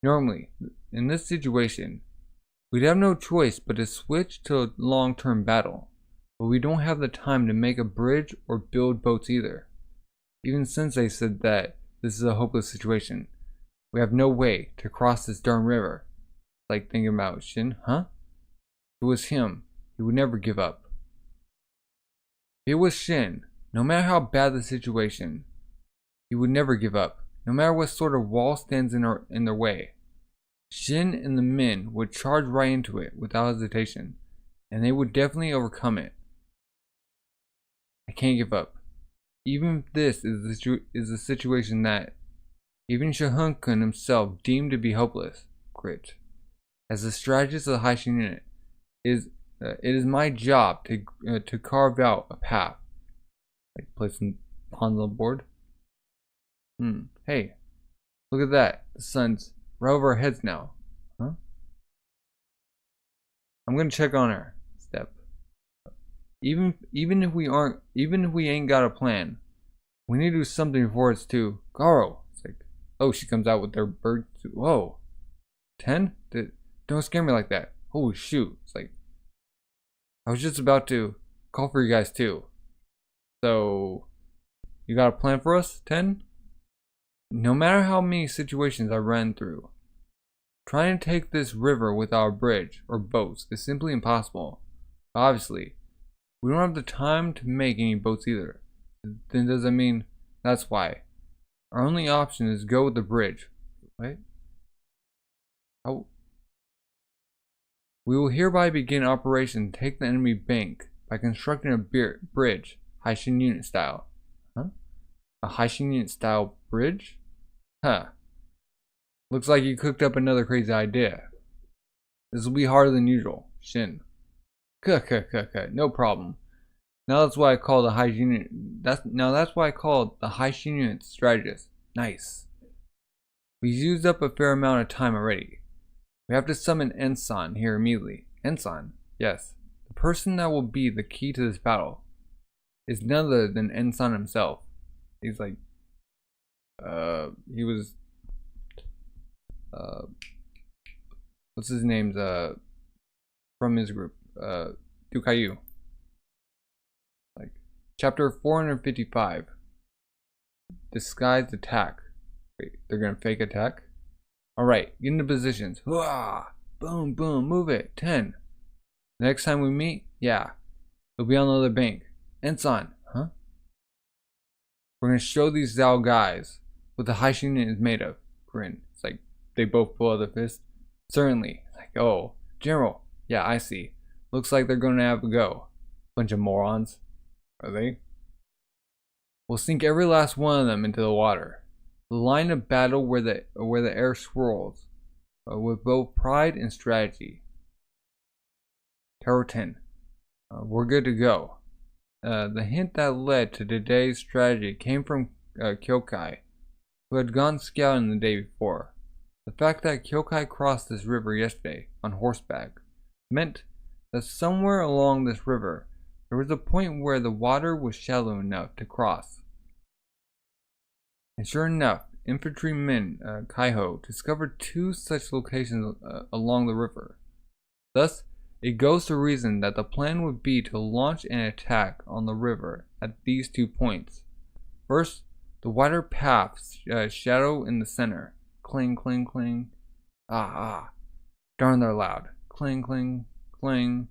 Normally, in this situation, we'd have no choice but to switch to a long-term battle. But we don't have the time to make a bridge or build boats either. Even Sensei said that this is a hopeless situation. We have no way to cross this darn river. Like thinking about Shin, huh? If it was him, he would never give up. If it was Shin, no matter how bad the situation, he would never give up, no matter what sort of wall stands in their way. Shin and the men would charge right into it without hesitation, and they would definitely overcome it. I can't give up. Even if this is a situation that even Shihun-kun himself deemed to be hopeless. Grit. As the strategist of the Haishin unit, it is my job to carve out a path. Like place some pawns on the board. Hey, look at that. The sun's right over our heads now. Huh? I'm gonna check on her. Step. Even if we ain't got a plan, we need to do something before it's too. Garo. It's like, oh, she comes out with their bird. Whoa. 10? Don't scare me like that. Holy shoot. It's like, I was just about to call for you guys too. So, you got a plan for us, 10? No matter how many situations I ran through, trying to take this river without a bridge or boats is simply impossible. Obviously, we don't have the time to make any boats either. Then does that mean that's why our only option is go with the bridge? What? How? We will hereby begin operation to take the enemy bank by constructing a bridge, Haishin unit style. Huh? A Haishinian style bridge? Huh. Looks like you cooked up another crazy idea. This will be harder than usual. Shin. No problem. Now that's why I call the Haishinian. That's why I call it the Haishinian Strategist. Nice. We've used up a fair amount of time already. We have to summon Ensign here immediately. Ensign? Yes. The person that will be the key to this battle is none other than Ensign himself. He's like, he was, what's his name's, from his group, Kokuyou. Like, chapter 455. Disguised attack. Wait, they're gonna fake attack? Alright, get into positions. Hooah! Boom, boom, move it. 10. The next time we meet, yeah, it'll be on the other bank. Ensign, huh? We're gonna show these Zhao guys what the Haishinian is made of. Grin. It's like they both pull out their fists. Certainly. It's like, oh, General. Yeah, I see. Looks like they're gonna have a go. Bunch of morons. Are they? We'll sink every last one of them into the water. The line of battle where the air swirls, with both pride and strategy. Tower 10. We're good to go. The hint that led to today's strategy came from Kokuyou, who had gone scouting the day before. The fact that Kokuyou crossed this river yesterday on horseback meant that somewhere along this river there was a point where the water was shallow enough to cross. And sure enough, infantryman Kaiho discovered 2 such locations along the river. Thus, it goes to reason that the plan would be to launch an attack on the river at these 2 points. First, the wider path shadow in the center. Cling, cling, cling. Ah. Darn, they're loud. Cling, cling, cling.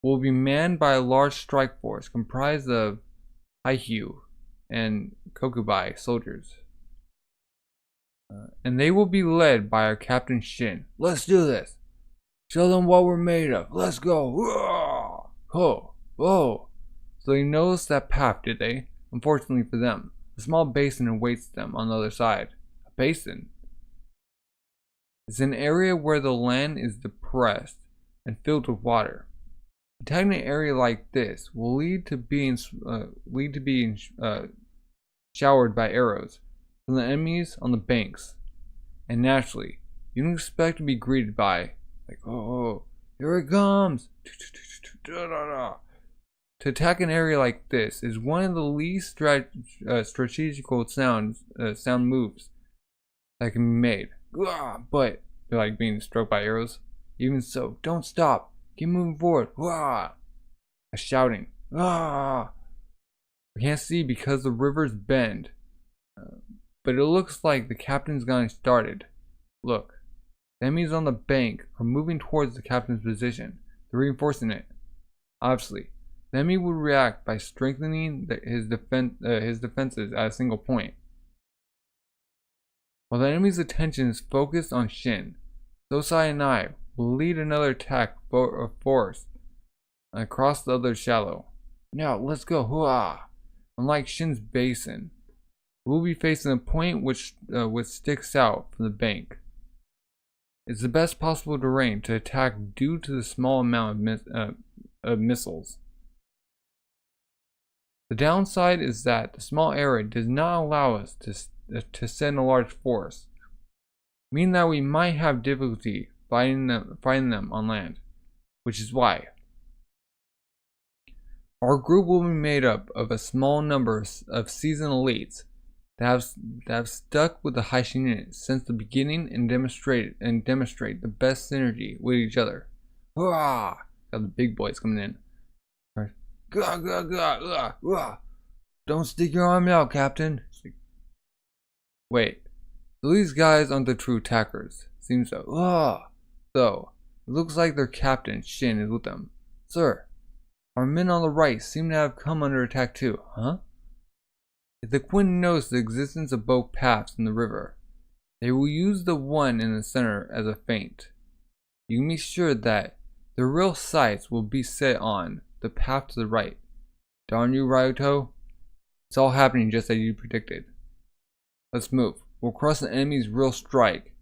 Will be manned by a large strike force comprised of Haikyuu and Kokubai soldiers. And they will be led by our Captain Shin. Let's do this. Show them what we're made of. Let's go. Ho. Whoa. So they noticed that path, did they? Unfortunately for them, a small basin awaits them on the other side. A basin? It's an area where the land is depressed and filled with water. Attacking an area like this will lead to being showered by arrows from the enemies on the banks, and naturally, you can expect to be greeted by, like, oh, here it comes! To attack an area like this is one of the least strategical sound moves that can be made. But they're like being struck by arrows. Even so, don't stop. Keep moving forward. A shouting. We can't see because the rivers bend. But it looks like the captain's gotten started. Look. The enemies on the bank are moving towards the captain's position. They're reinforcing it. Obviously, the enemy would react by strengthening his defenses at a single point. While the enemy's attention is focused on Shin, Sosai and I will lead another attack force across the other shallow. Now, let's go. Hooah! Unlike Shin's basin, we'll be facing a point which sticks out from the bank. It's the best possible terrain to attack due to the small amount of missiles. The downside is that the small area does not allow us to send a large force, meaning that we might have difficulty fighting them on land, which is why our group will be made up of a small number of seasoned elites that have stuck with the Haishinian since the beginning and demonstrate the best synergy with each other. Hurrah! Got the big boys coming in. Don't stick your arm out, Captain. Wait, so these guys aren't the true attackers. Seems so. So, it looks like their captain, Shin, is with them. Sir, our men on the right seem to have come under attack too, huh? If the Quinn knows the existence of both paths in the river, they will use the one in the center as a feint. You can be sure that the real sights will be set on the path to the right. Darn you, Ryuto. It's all happening just as you predicted. Let's move. We'll cross the enemy's real strike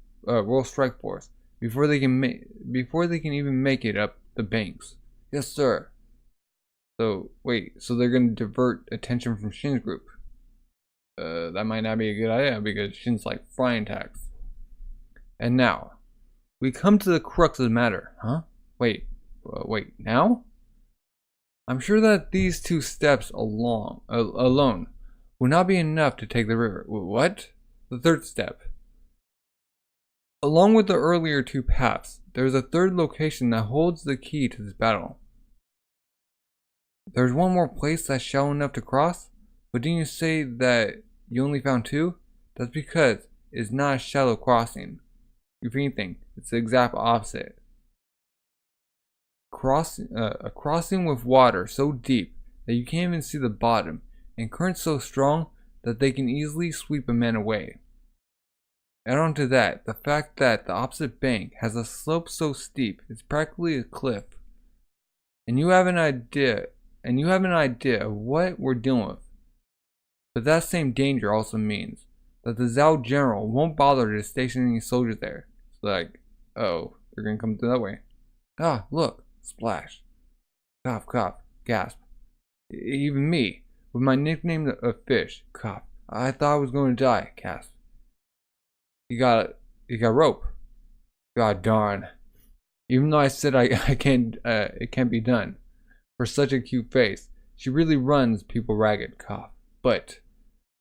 force before they can even make it up the banks. Yes, sir. So wait, so they're gonna divert attention from Shin's group. That might not be a good idea because Shin's like flying attacks. And now, we come to the crux of the matter, huh? Wait, now? I'm sure that these 2 steps alone will not be enough to take the river. What? The 3rd step. Along with the earlier 2 paths, there's a 3rd location that holds the key to this battle. There's one more place that's shallow enough to cross, but didn't you say that you only found 2? That's because it's not a shallow crossing. If anything, it's the exact opposite. A crossing with water so deep that you can't even see the bottom, and currents so strong that they can easily sweep a man away. Add on to that the fact that the opposite bank has a slope so steep it's practically a cliff, and you have an idea of what we're dealing with. But that same danger also means that the Zhao general won't bother to station any soldiers there. It's like, oh, they're gonna come through that way. Ah, look, splash. Cough, cough, gasp. Even me, with my nickname of Fish, cough. I thought I was going to die, gasp. You got rope. God darn. Even though I said it can't be done. For such a cute face, she really runs people ragged, cough. But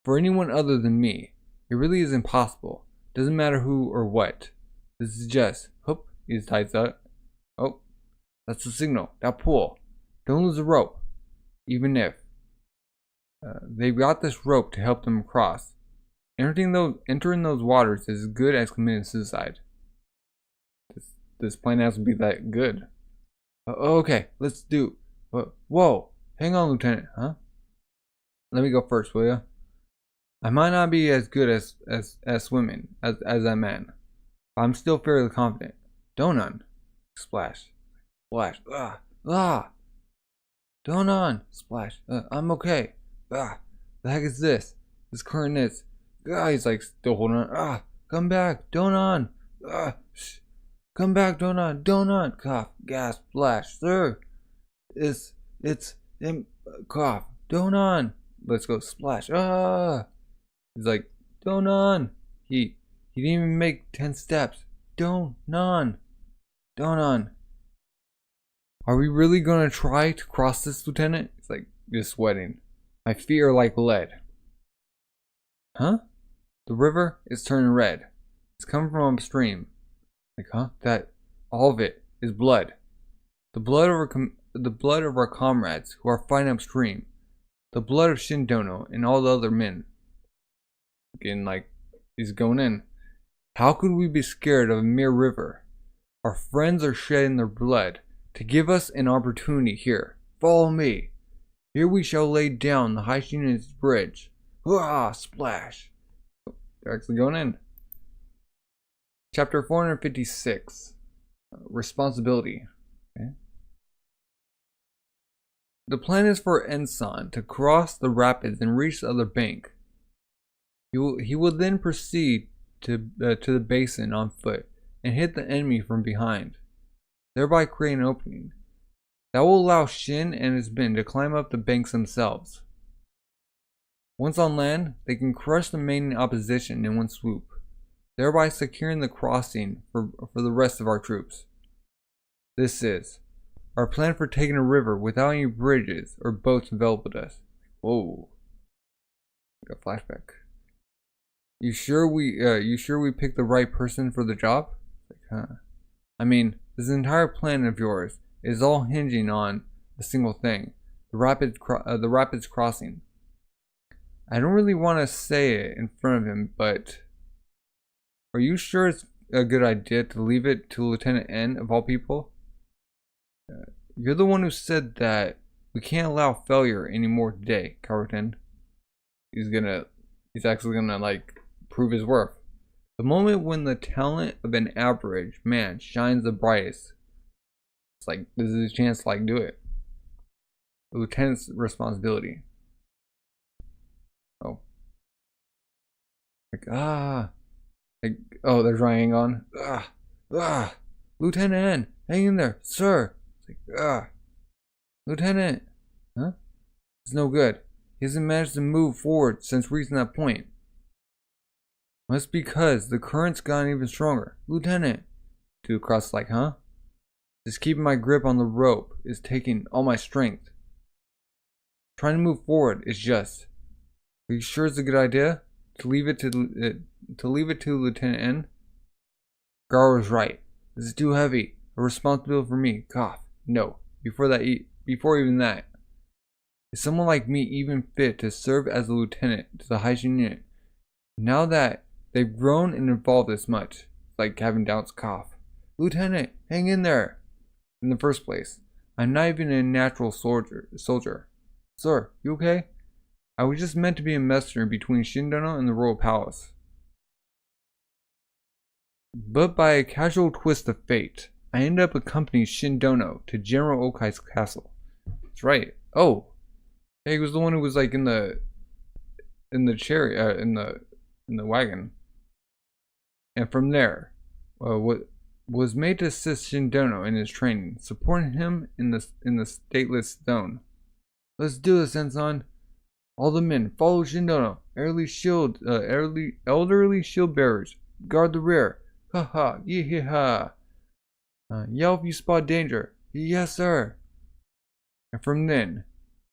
for anyone other than me, it really is impossible. Doesn't matter who or what. This is just, hoop, he ties up. Oh, that's the signal. Now pull. Don't lose the rope. Even if they've got this rope to help them across. Entering those waters is as good as committing suicide. This plan has to be that good. Okay, let's do. Whoa, hang on, Lieutenant, huh? Let me go first, will ya? I might not be as good as swimming as that man, but I'm still fairly confident. Donan, splash, splash, Donan, splash. I'm okay. The heck is this? This current is. He's like still holding on. Come back, Donan. Come back, Donan. Donan. Cough, gasp, splash, sir. It's him. Cough, Donan. Let's go, splash. He's like, Donan. He didn't even make 10 steps. Donan. Donan. Are we really gonna try to cross this, Lieutenant? It's like, just sweating. My feet are like lead. Huh? The river is turning red. It's coming from upstream. Like, huh? That all of it is blood. The blood of our comrades who are fighting upstream. The blood of Shindono and all the other men. Again, like, he's going in. How could we be scared of a mere river? Our friends are shedding their blood to give us an opportunity here. Follow me. Here we shall lay down the High Shinon's bridge. Hurrah! Splash! They're actually going in. Chapter 456. Responsibility. Okay. The plan is for Ensign to cross the rapids and reach the other bank. He will then proceed to the basin on foot and hit the enemy from behind, thereby creating an opening. That will allow Shin and his men to climb up the banks themselves. Once on land, they can crush the main opposition in one swoop, thereby securing the crossing for the rest of our troops. This is our plan for taking a river without any bridges or boats enveloped us. Whoa. Got a flashback. You sure we picked the right person for the job? Like, huh. I mean, this entire plan of yours is all hinging on a single thing: the rapids crossing. I don't really want to say it in front of him, but are you sure it's a good idea to leave it to Lieutenant N of all people? You're the one who said that we can't allow failure anymore today, Captain. He's actually gonna like prove his worth. The moment when the talent of an average man shines the brightest, it's like this is a chance to like do it. The lieutenant's responsibility. Like, like, oh, there's Rigan. Lieutenant, hang in there, sir. It's like, Lieutenant, huh? It's no good. He hasn't managed to move forward since reaching that point. Must be because the current's gotten even stronger. Lieutenant. Dude across like, huh? Just keeping my grip on the rope is taking all my strength. Trying to move forward is just. Are you sure it's a good idea to leave it to Lieutenant N? Garo was right. This is too heavy. A responsibility for me. Cough. No. Before even that. Is someone like me even fit to serve as a lieutenant to the Haishin unit? Now that they've grown and evolved this much, like having doubts. Cough. Lieutenant, hang in there. In the first place, I'm not even a natural soldier. Sir, you okay? I was just meant to be a messenger between Shindono and the royal palace. But by a casual twist of fate, I ended up accompanying Shindono to General Okai's castle. That's right. Oh, he was the one who was like in the chariot, in the wagon. And from there, was made to assist Shindono in his training, supporting him in the stateless zone. Let's do this, Ensign. All the men, follow Shindono. Elderly shield bearers, guard the rear. Ha ha, yee-hee-ha. Yell if you spot danger. Yes, sir. And from then,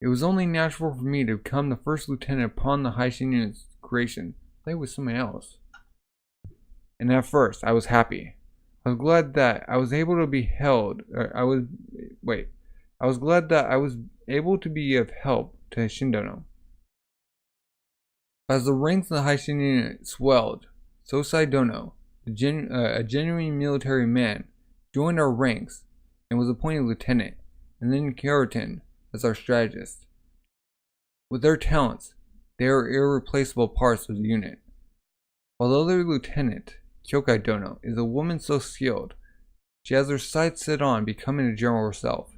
it was only natural for me to become the first lieutenant upon the Haishin unit's creation. Play with someone else. And at first, I was happy. I was glad that I was able to be I was glad that I was able to be of help to Shindono. As the ranks of the Haishin unit swelled, Sosai Dono, a genuine military man, joined our ranks and was appointed lieutenant, and then Keratin as our strategist. With their talents, they are irreplaceable parts of the unit. Although their lieutenant, Kyokai Dono, is a woman so skilled, she has her sights set on becoming a general herself.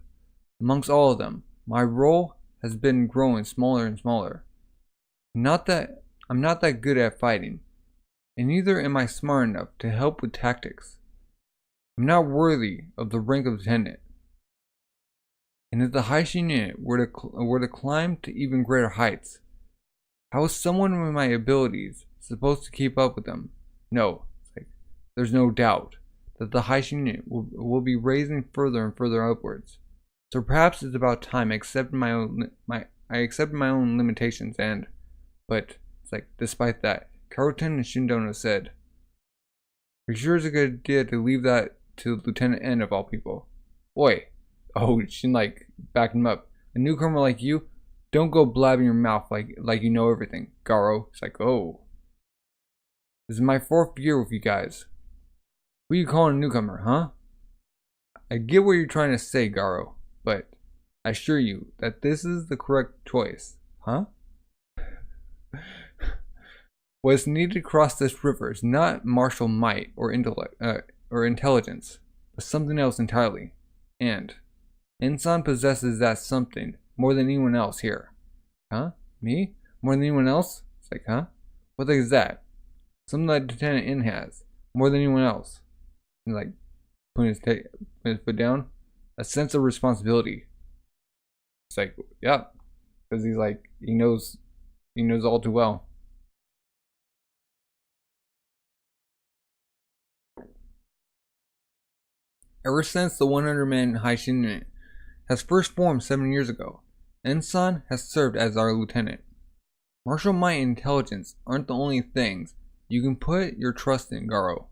Amongst all of them, my role has been growing smaller and smaller. I'm not that good at fighting, and neither am I smart enough to help with tactics. I'm not worthy of the rank of lieutenant. And if the Haishin unit were to climb to even greater heights, how is someone with my abilities supposed to keep up with them? No, there's no doubt that the Haishin unit will be raising further and further upwards. So perhaps it's about time I accepted my own limitations but it's like, despite that, Karoten and Shindono said, "Are you sure it's a good idea to leave that to Lieutenant N of all people?" Oi! Oh, Shin like backed him up. A newcomer like you, don't go blabbing your mouth like you know everything, Garo. It's like, oh. This is my 4th year with you guys. Who you calling a newcomer, huh? I get what you're trying to say, Garo, but I assure you that this is the correct choice, huh? What's needed to cross this river is not martial might or intelligence, but something else entirely. And Ensign possesses that something more than anyone else here. Huh? Me? More than anyone else? It's like, huh? What the heck is that? Something that Lieutenant N has, more than anyone else. And like, putting his foot down. A sense of responsibility. It's like, yeah. Because he's like, he knows all too well. Ever since the 100-man Haishin unit has first formed 7 years ago, Ensign has served as our lieutenant. Martial might and intelligence aren't the only things you can put your trust in, Garo.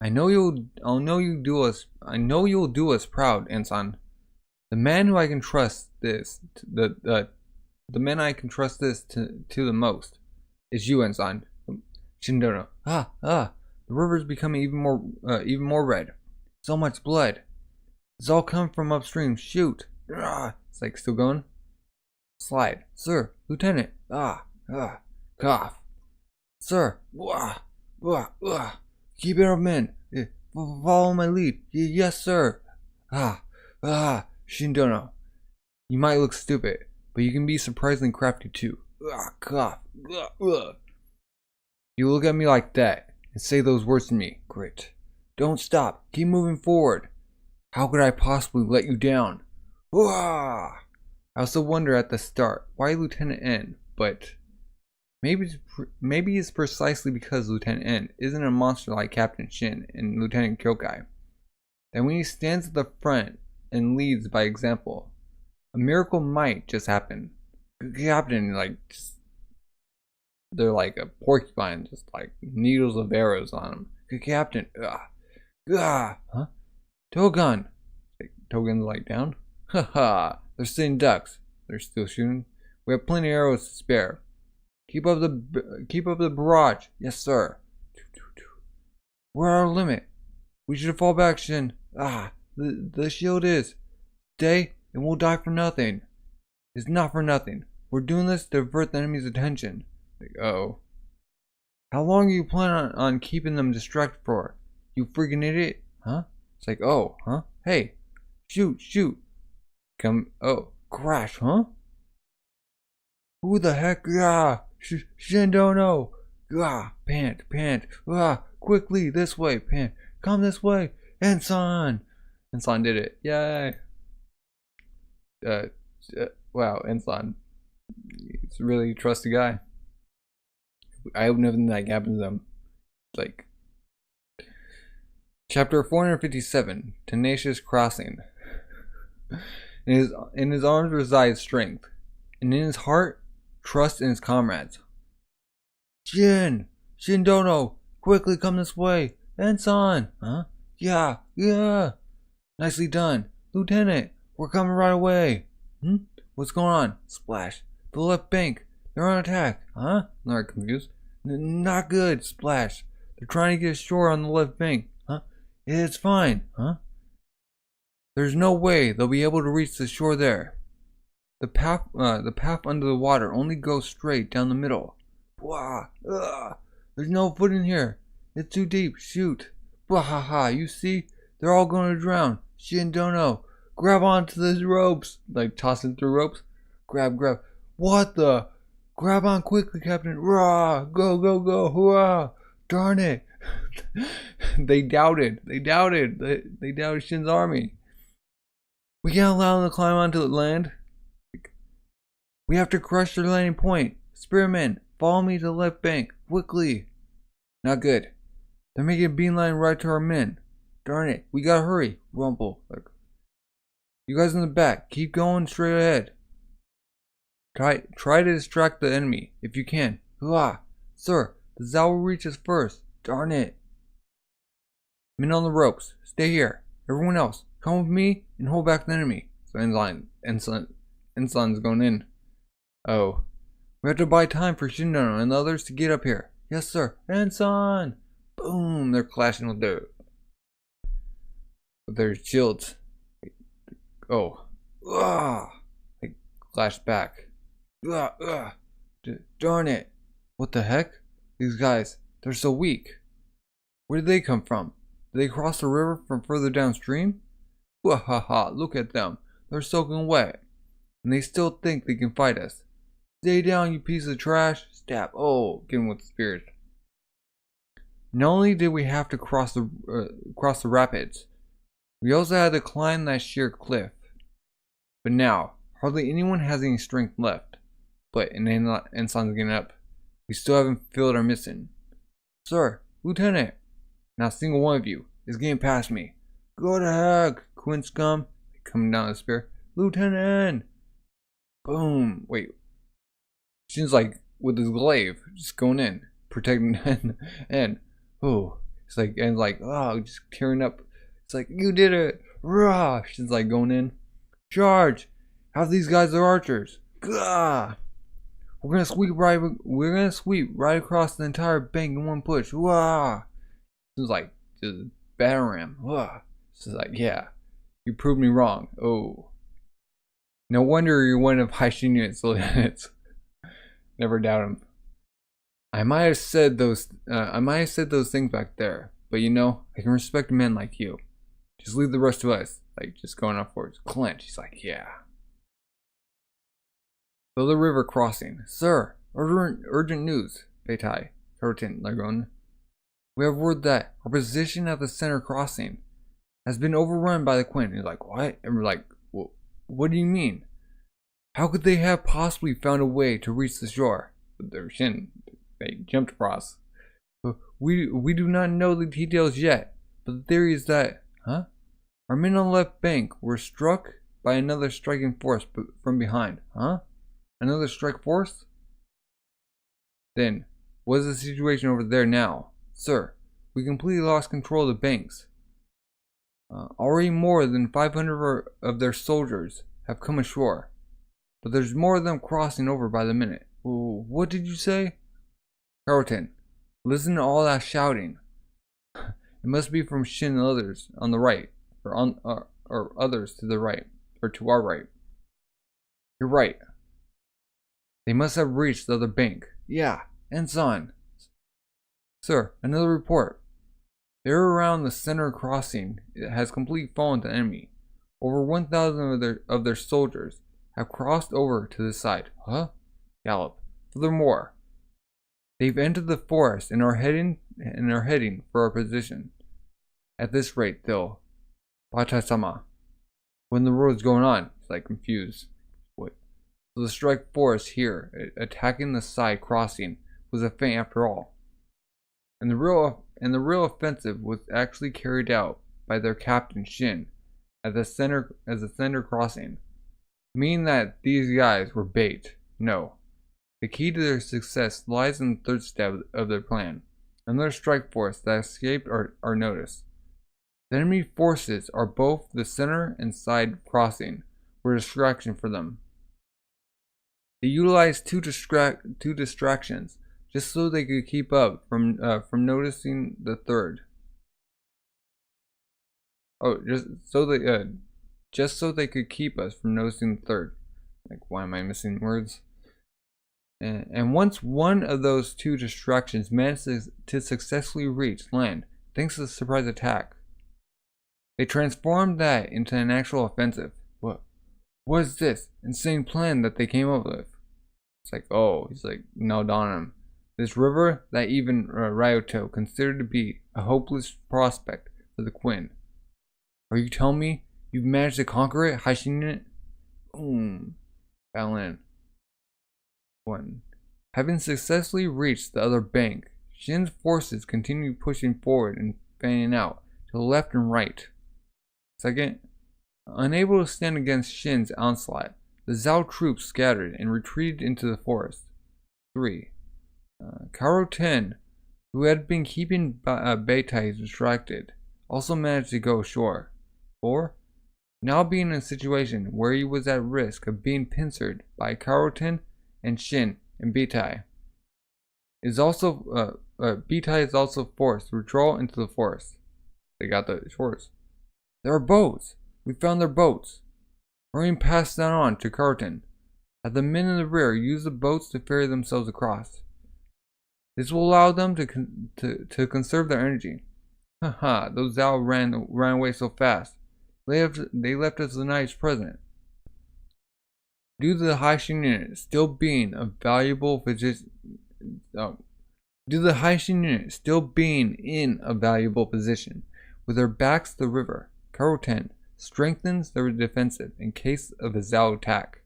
I know you'll do us proud, Ensign. The man who I can trust this the man I can trust this to the most is you, Ensign. Shindono. The river's becoming even more red. So much blood. It's all come from upstream. Shoot. It's like still going. Slide. Sir, Lieutenant. Cough. Sir. Keep it up, men. Follow my lead. Yes, sir. Shindono. You might look stupid, but you can be surprisingly crafty too. Cough. You look at me like that and say those words to me. Grit. Don't stop. Keep moving forward. How could I possibly let you down? Wah! I also wonder at the start why Lieutenant N, but maybe it's precisely because Lieutenant N isn't a monster like Captain Shin and Lieutenant Kyokai. That when he stands at the front and leads by example, a miracle might just happen. Captain, they're like a porcupine, just like needles of arrows on him. Captain, huh? Togun. Togun's like down. Haha, they're sitting ducks. They're still shooting. We have plenty of arrows to spare. Keep up the barrage. Yes, sir. We're at our limit. We should fall back, Shin. The shield is. Stay and we'll die for nothing. It's not for nothing. We're doing this to divert the enemy's attention. Oh. How long are you planning on keeping them distracted for? You freaking idiot. Huh? It's like, oh, huh? Hey. Shoot. Come, oh, crash, huh? Who the heck? Shin don't know. Pant. Quickly, this way, Pant. Come this way. Ensign did it. Yay. Wow, Ensign. He's a really trusty guy. I hope nothing like happens to him. Like, Chapter 457, Tenacious Crossing. In his arms resides strength, and in his heart, trust in his comrades. Shin Dono, quickly come this way. Ensign, huh? Yeah. Nicely done. Lieutenant, we're coming right away. What's going on? Splash. The left bank. They're on attack, huh? Not confused. Not good. Splash. They're trying to get ashore on the left bank, huh? It's fine, huh? There's no way they'll be able to reach the shore there. The path under the water only goes straight down the middle. There's no foot in here. It's too deep. Shoot. You see? They're all going to drown. Shin Dono, grab onto these ropes. Like tossing through ropes. Grab. What the? Grab on quickly, Captain. Rah! Go. Hurrah! Darn it. They doubted Shin's army. We can't allow them to climb onto the land. We have to crush their landing point. Spearmen, follow me to the left bank, quickly. Not good. They're making a beeline right to our men. Darn it, we gotta hurry. Rumble. You guys in the back, keep going straight ahead. Try to distract the enemy, if you can. Sir, the Zao will reach us first. Darn it. Men on the ropes, stay here. Everyone else, come with me and hold back the enemy. So Ensign's going in. Oh. We have to buy time for Shindono and the others to get up here. Yes, sir. Ensign! Boom! They're clashing with their shields. Oh. They clash back. Darn it. What the heck? These guys, they're so weak. Where did they come from? Did they cross the river from further downstream? Look at them. They're soaking wet. And they still think they can fight us. Stay down, you piece of trash. Stab. Oh, get him with the spears. Not only did we have to cross the rapids, we also had to climb that sheer cliff. But now, hardly anyone has any strength left. But Ensign's getting up. We still haven't fulfilled our mission. Sir, Lieutenant, not a single one of you is getting past me. Go to heck, Quinn scum. Coming down the spear. Lieutenant! Boom. Wait. Shin's like with his glaive, just going in, protecting and oh, it's like just tearing up. It's like, you did it. Rah! Shin's like going in. Charge! Half these guys are archers. Gah! We're gonna sweep right across the entire bank in one push. Wah! Shin's like just batter him. Wah! She's like, yeah, you proved me wrong. Oh. No wonder you're one of Haishin unit's lieutenants. Never doubt him. I might have said those things back there, but you know, I can respect men like you. Just leave the rest to us. Like, just going off for it. Clench. He's like, yeah. Below the river crossing. Sir, urgent news. Beitai Curtin Lagoon. We have word that our position at the center crossing has been overrun by the Quinn. He's like, what? And we're like, well, what do you mean? How could they have possibly found a way to reach the shore? With their shin, they jumped across. We do not know the details yet, but the theory is that, our men on the left bank were struck by another striking force from behind. Another strike force? Then, what is the situation over there now? Sir, we completely lost control of the banks. Already more than 500 of their soldiers have come ashore, but there's more of them crossing over by the minute. What did you say? Carlton, listen to all that shouting. It must be from Shin and others on the right, or others to the right, or to our right. You're right. They must have reached the other bank. Yeah, and son. Sir, another report. They're around the center crossing. It has completely fallen to the enemy. Over 1,000 of their soldiers have crossed over to this side. Gallop. Furthermore, they've entered the forest and are heading for our position. At this rate, they'll Batai-sama. When the road's going on, it's like confused. What? So the strike force here, attacking the side crossing, was a feint after all. And the real offensive was actually carried out by their captain Shin at the center crossing, meaning that these guys were bait. No. The key to their success lies in the third step of their plan. Another strike force that escaped our notice. The enemy forces are both the center and side crossing were a distraction for them. They utilized two distractions just so they could keep up from noticing the third. Just so they could keep us from noticing the third. Like, why am I missing words? And once one of those two distractions managed to successfully reach land, thanks to the surprise attack, they transformed that into an actual offensive. What is this insane plan that they came up with? It's like, he's like, nailed on him. This river that even Ryoto considered to be a hopeless prospect for the Quinn. Are you telling me you've managed to conquer it, Haishin? Boom. Fell in. 1. Having successfully reached the other bank, Shin's forces continued pushing forward and fanning out to the left and right. 2. Unable to stand against Shin's onslaught, the Zhao troops scattered and retreated into the forest. 3. Karo Ten, who had been keeping Beitai distracted, also managed to go ashore. 4. Now being in a situation where he was at risk of being pincered by Karo Ten and Shin and Beitai, Beitai is also forced to withdraw into the forest. They got the shores. There are boats! We found their boats! Hurrying past that on to Carton. Have the men in the rear use the boats to ferry themselves across. This will allow them to conserve their energy. Haha, those Zhao ran away so fast. They left us a nice present. Due to the Haishin unit still being in a valuable position, with their backs to the river, Karo Ten strengthens their defensive in case of a Zhao attack.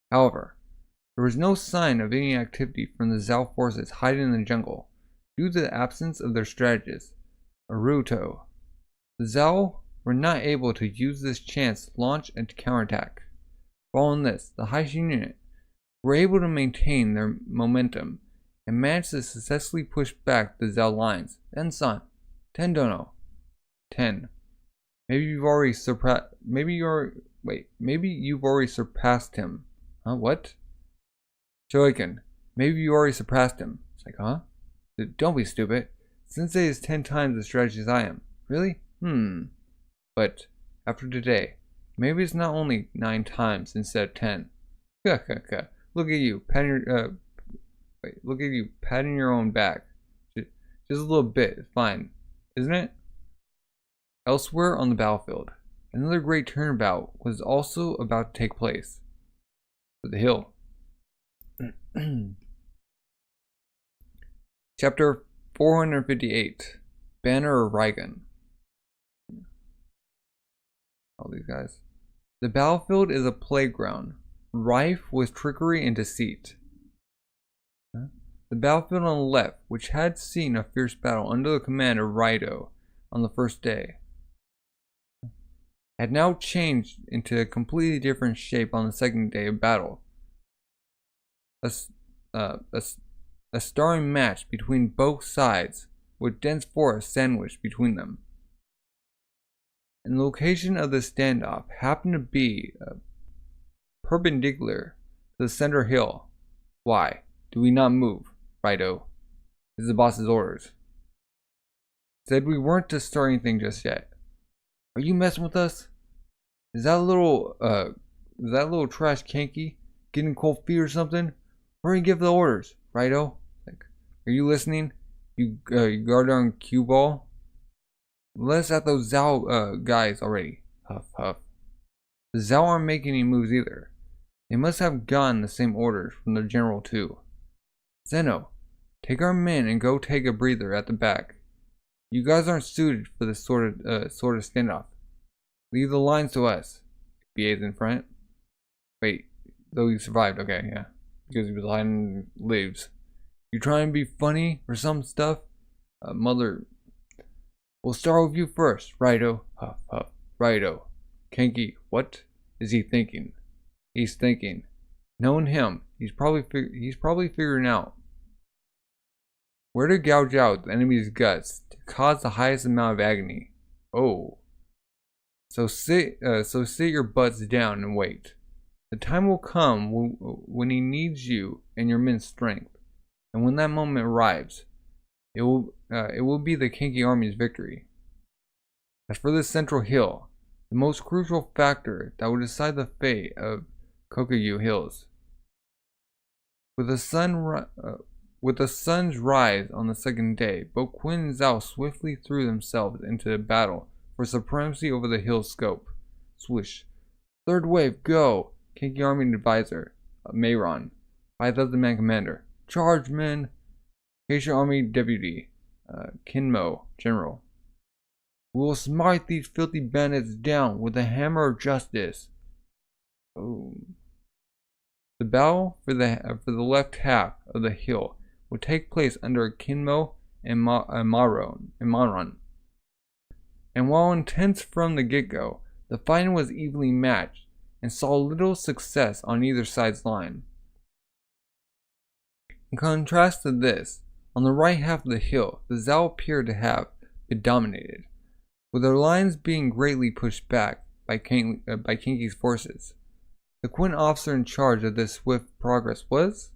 However, there was no sign of any activity from the Zhao forces hiding in the jungle, due to the absence of their strategist, Aruto. The Zhao were not able to use this chance to launch a counterattack. Following this, the Haishin unit were able to maintain their momentum and managed to successfully push back the Zhao lines. Then-san, Tendono. 10. Maybe you've already surpassed him. What? Shoiken, maybe you already surpassed him. It's like, Don't be stupid. Sensei is 10 times as strategist as I am. Really? But after today, maybe it's not only 9 times instead of 10. Look at you, patting your own back. Just a little bit, it's fine, isn't it? Elsewhere on the battlefield, another great turnabout was also about to take place. For the hill. Chapter 458, Banner of Rigan. All these guys. The battlefield is a playground, rife with trickery and deceit. The battlefield on the left, which had seen a fierce battle under the command of Rido on the first day, had now changed into a completely different shape on the second day of battle. A starring match between both sides, with dense forest sandwiched between them. And the location of the standoff happened to be perpendicular to the center hill. Why do we not move, Rido? This is the boss's orders. Said we weren't to start anything just yet. Are you messing with us? Is that little trash Kanky getting cold feet or something? We're gonna give the orders, Rido. Like, are you listening? You guard on cue ball. Let's at those Zhao guys already. Huff huff. The Zhao aren't making any moves either. They must have gotten the same orders from their general too. Zeno, take our men and go take a breather at the back. You guys aren't suited for this sort of standoff. Leave the lines to us. BA's in front. Wait, though you survived, okay, yeah. Because he was hiding leaves. You trying to be funny or some stuff? Mother. We'll start with you first, Rido. Huff, huff. Rido. Kanky, what is he thinking? He's thinking. Knowing him, he's probably figuring out where to gouge out the enemy's guts to cause the highest amount of agony. Oh. So sit your butts down and wait. The time will come when he needs you and your men's strength, and when that moment arrives, it will be the Kanky army's victory. As for this central hill, the most crucial factor that will decide the fate of Kokuyou Hills. With the sun's rise on the second day, both Quinn and Zhao swiftly threw themselves into a battle for supremacy over the hill's scope. Swish. Third wave, go! Kanky Army Advisor, Mayron, 5,000 man commander. Charge, men! Acacia Army Deputy, Kinmo, General. We will smite these filthy bandits down with the hammer of justice. Oh. The battle for the left half of the hill will take place under Kinmo and Maron. And while intense from the get-go, the fighting was evenly matched and saw little success on either side's line. In contrast to this, on the right half of the hill, the Zhao appeared to have been dominated, with their lines being greatly pushed back by Kanky's forces. The Quinn officer in charge of this swift progress was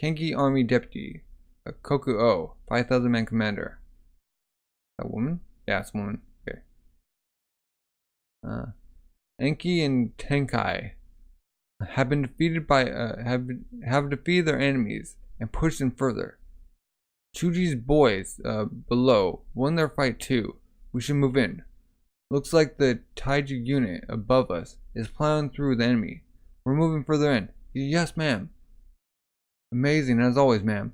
Kanky Army Deputy, Kokuyou, 5,000 man commander. A woman? Yeah, it's a woman. Okay. Enki and Tenkai have been defeated by have defeated their enemies and pushed them further. Chuji's boys below won their fight too. We should move in. Looks like the Taiji unit above us is plowing through the enemy. We're moving further in. Yes, ma'am. Amazing as always, ma'am.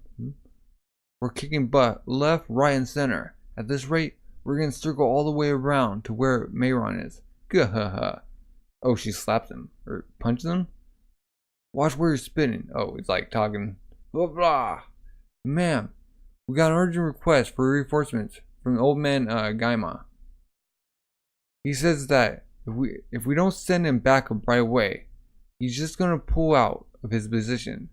We're kicking butt left, right, and center. At this rate, we're gonna circle all the way around to where Mayron is. Gah. Oh, she slaps him or punches him. Watch where you're spitting. Oh, he's like talking. Blah blah. Ma'am, we got an urgent request for reinforcements from old man Gaima. He says that if we don't send him back up right away, he's just gonna pull out of his position.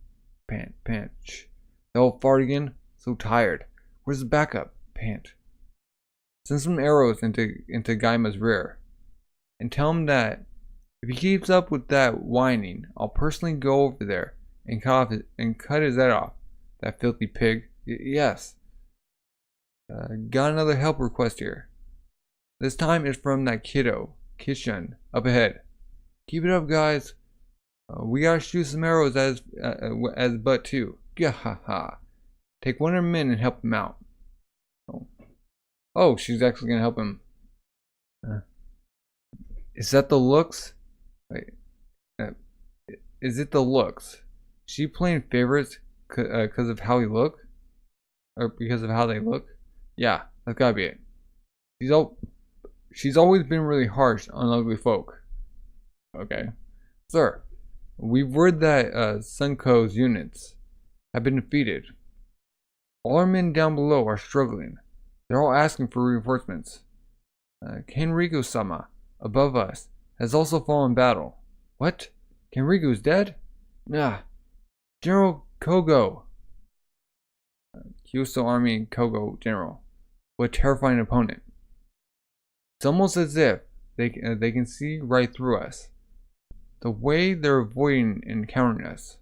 Pant. The old fart again. So tired. Where's the backup? Pant. Send some arrows into Gaima's rear, and tell him that if he keeps up with that whining, I'll personally go over there and cut his head off. That filthy pig. Yes. Got another help request here. This time it's from that kiddo, Kishan, up ahead. Keep it up, guys. We gotta shoot some arrows as butt too. Gahaha. Take one of her men and help him out. Oh, she's actually gonna help him. Is that the looks? Wait. Is it the looks? Is she playing favorites because of how he look? Or because of how they look? Yeah, that's gotta be it. She's always been really harsh on ugly folk. Okay. Sir, we've heard that Sunko's units have been defeated. All our men down below are struggling. They're all asking for reinforcements. Kenriku-sama, above us, has also fallen in battle. What? Kenriku's dead? Nah. General Kogo. Kyoto Army Kogo General. What a terrifying opponent. It's almost as if they can see right through us. The way they're avoiding encountering us.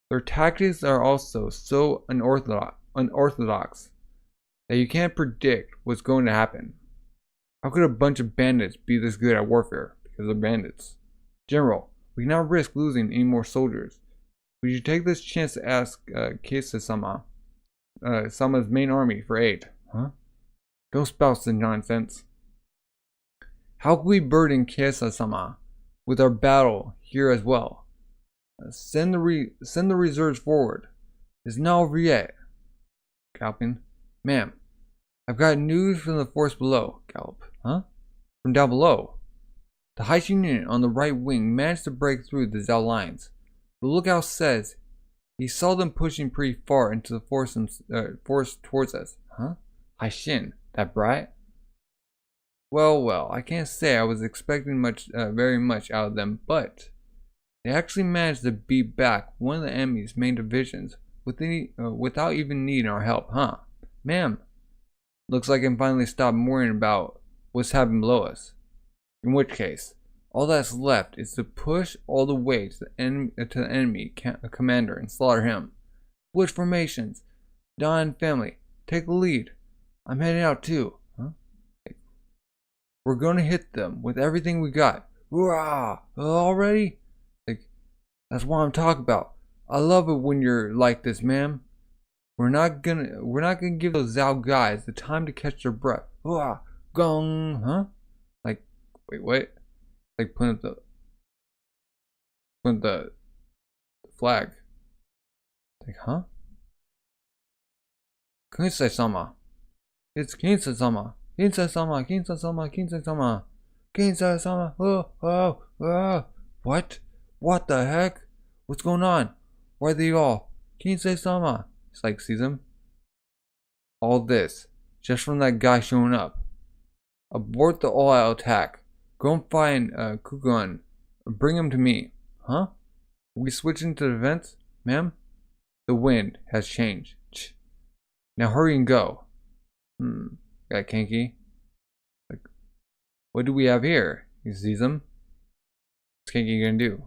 Their tactics are also so unorthodox that you can't predict what's going to happen. How could a bunch of bandits be this good at warfare? Because they're bandits. General, we cannot risk losing any more soldiers. We should take this chance to ask Keisa-sama, Sama's main army, for aid. Huh? Don't spout the nonsense. How can we burden Keisa-sama with our battle here as well? Send the reserves forward. It's not over yet. Galloping. Ma'am, I've got news from the force below. Gallop. Huh? From down below. The Heist unit on the right wing managed to break through the Zhao lines. The lookout says he saw them pushing pretty far into the force towards us. Huh? Haishin, that brat? Well, I can't say I was expecting very much out of them, but they actually managed to beat back one of the enemy's main divisions without even needing our help, huh? Ma'am, looks like I can finally stop worrying about what's happening below us. In which case, all that's left is to push all the way to the enemy commander and slaughter him. Switch formations. Don family, take the lead. I'm heading out too. Huh? We're gonna hit them with everything we got. Hoorah! Already? That's what I'm talking about. I love it when you're like this, ma'am. We're not gonna give those Zhao guys the time to catch their breath. Hoorah! Gong! Huh? Like, wait, what? Like putting up the flag. Like, huh? Kinsei-sama. It's Kinsei-sama. Kinsei-sama. Kinsei-sama. Kinsei-sama. Kinsei-sama. Oh. What? What the heck? What's going on? Why are they all? Kinsei-sama. It's like, sees him. All this, just from that guy showing up. Abort the all-out attack. Go and find Kokuyou. Bring him to me. Huh? Are we switching to defense, ma'am? The wind has changed. Now hurry and go. Got Kanki. Like, what do we have here? He sees him. What's Kanki gonna do?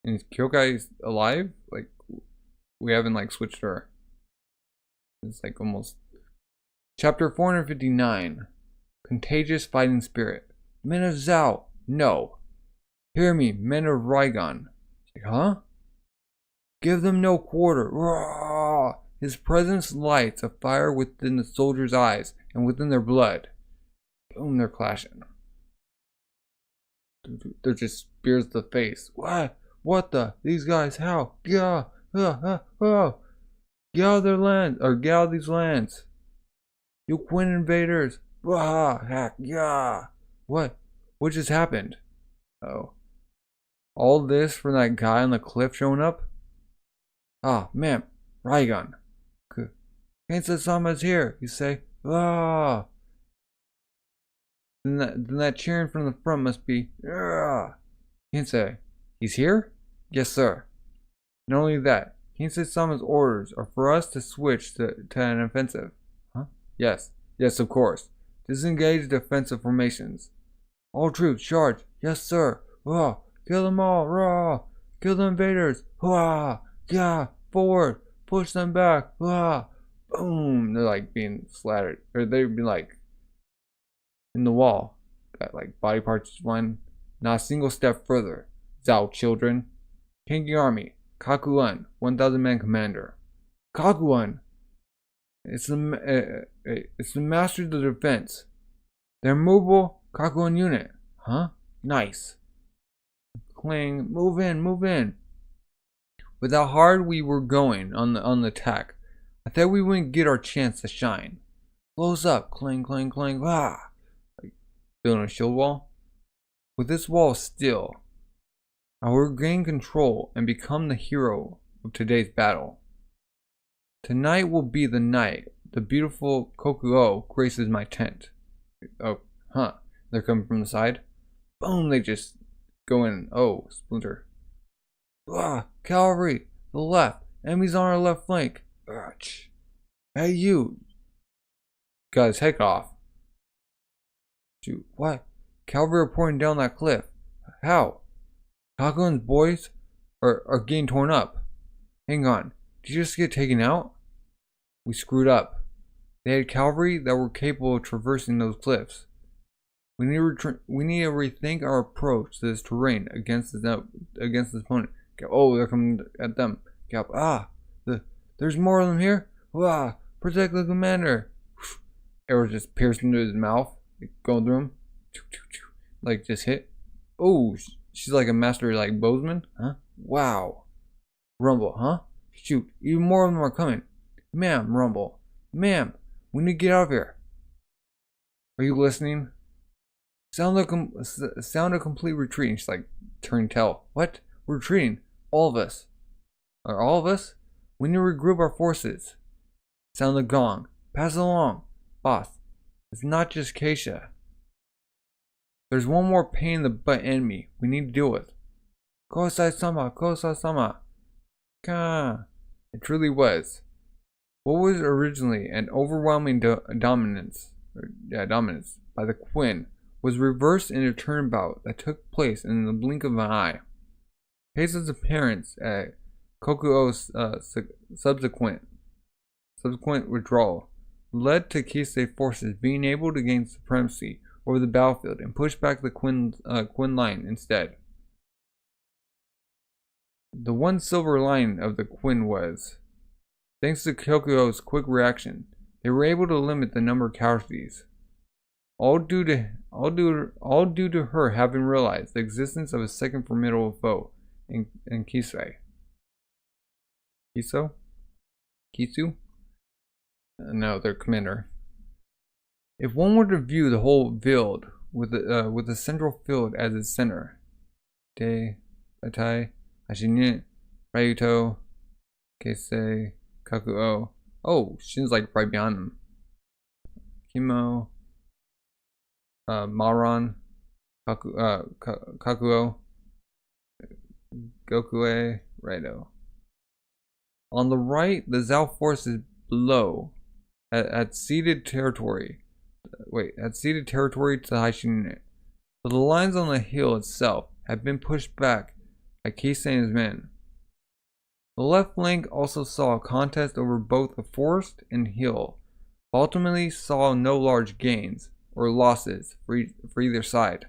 And is Kyokai alive? Like, we haven't like switched her. It's like almost. Chapter 459. Contagious fighting spirit. Men of Zhao, no. Hear me, men of Rigan. Like, huh? Give them no quarter. Roar! His presence lights a fire within the soldiers' eyes and within their blood. Boom, they're clashing. They're just spears to the face. What? What the? These guys, how? Yeah. Get out of their lands, or get out of these lands. You Quinn invaders. Heck, yeah. What? What just happened? Oh. All this from that guy on the cliff showing up? Ah, man. Rigan. Kensei-sama's here, you say. Ah. Then that cheering from the front must be. Kensei. He's here? Yes, sir. Not only that, Kensei-sama's orders are for us to switch to an offensive. Huh? Yes, of course. Disengage defensive formations. All troops, charge. Yes, sir. Kill them all. Rah! Kill the invaders. Yeah, forward. Push them back. Boom. They're like being slattered. Or they'd be like in the wall. Got like body parts flying. Not a single step further. Zhao children. King Army. Kokuyou, 1,000 man commander. Kokuyou. It's the master of the defense. They're mobile Kokuyou unit. Huh? Nice. Cling. Move in. With how hard we were going on the attack, I thought we wouldn't get our chance to shine. Close up, clang, clang, clang, ah! Like building a shield wall. With this wall still, I will regain control and become the hero of today's battle. Tonight will be the night the beautiful Kokuyou graces my tent. Oh, huh. They're coming from the side. Boom, they just go in. Oh, splinter. Ah, cavalry, the left. Enemies on our left flank. Ouch. Hey, you. Got his head off. Shoot, what? Cavalry are pouring down that cliff. How? Kagun's boys are getting torn up. Hang on. Did you just get taken out? We screwed up. They had cavalry that were capable of traversing those cliffs. We need to rethink our approach to this terrain against this opponent. Oh, they're coming at them. There's more of them here. Ah, protect the commander. Arrow just pierced into his mouth, going through him. Like just hit. Oh, she's like a master like bowsman, huh? Wow. Rumble, huh? Shoot, even more of them are coming. Ma'am, Rumble. Ma'am, we need to get out of here. Are you listening? Sound a complete retreat. And she's like, turn tail. What? We're retreating. All of us. Are all of us? We need to regroup our forces. Sound the gong. Pass it along. Boss, it's not just Keisha. There's one more pain in the butt enemy we need to deal with. Kosai-sama, Kosai-sama. It truly was. What was originally an overwhelming dominance by the Queen was reversed in a turnabout that took place in the blink of an eye. Keisa's appearance at Kokuyou's subsequent withdrawal led to Kisei forces being able to gain supremacy over the battlefield and push back the Quinn line instead. The one silver lining of the Quinn was, thanks to Kokuyou's quick reaction, they were able to limit the number of casualties. All due to her having realized the existence of a second formidable foe in Kisei. Kisu? No, their commander. If one were to view the whole field with the central field as its center, Atai, Ashinin, Ryuto, Keisei, Kakuyou. Oh, Shin's like right behind them. Kimo, Maron, Kakuyou, Gokue, Raido. On the right, the Zhao forces below had ceded territory. Had ceded territory to the Haishin unit. But the lines on the hill itself had been pushed back by Keisei and his men. The left flank also saw a contest over both the forest and hill, but ultimately saw no large gains or losses for either side.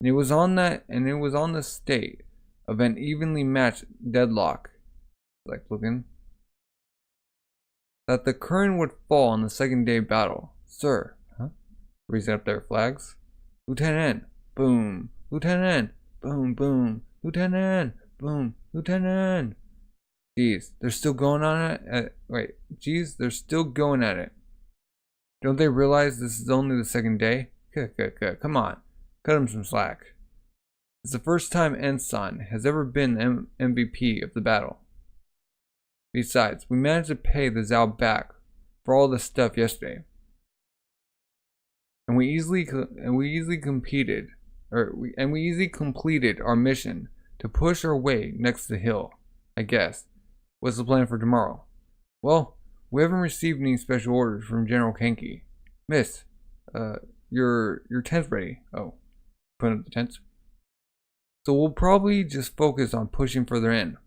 And it was on the state of an evenly matched deadlock, like looking, that the curtain would fall on the second day of battle. Sir, huh? Raising up their flags. Lieutenant, boom. Lieutenant, boom, boom. Lieutenant, boom. Lieutenant. Jeez, they're still going on it. They're still going at it. Don't they realize this is only the second day? Come on, cut them some slack. It's the first time Ensign has ever been the MVP of the battle. Besides, we managed to pay the Zhao back for all the stuff yesterday, and we easily completed our mission to push our way next to the hill. I guess. What's the plan for tomorrow? Well, we haven't received any special orders from General Kenki. Miss, your tent's ready. Oh, put up the tents. So we'll probably just focus on pushing further in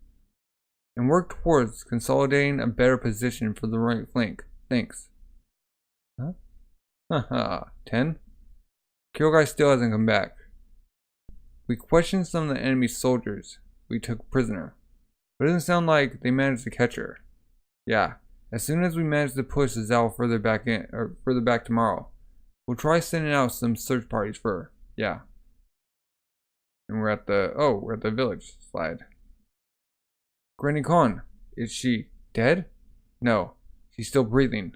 and work towards consolidating a better position for the right flank. Thanks. Huh? Haha, 10? Kyogai still hasn't come back. We questioned some of the enemy soldiers we took prisoner, but it doesn't sound like they managed to catch her. Yeah, as soon as we manage to push the Zhao further back tomorrow, we'll try sending out some search parties for her. Yeah. And we're at the village slide. Granny Khan, is she dead? No, she's still breathing.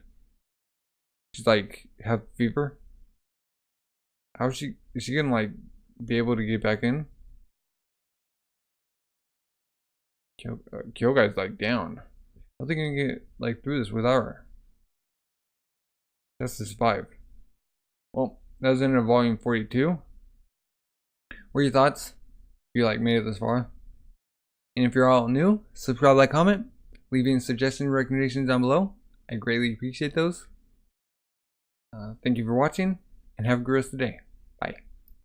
She's like, have fever? How is she gonna like be able to get back in? Kyogai's like down. How are they gonna get like through this without her? That's the survive. Well, that was the end of volume 42. What are your thoughts? If you like made it this far. And if you're all new, subscribe, like, comment, leaving suggestions, recommendations down below. I greatly appreciate those. Thank you for watching, and have a good rest of the day. Bye.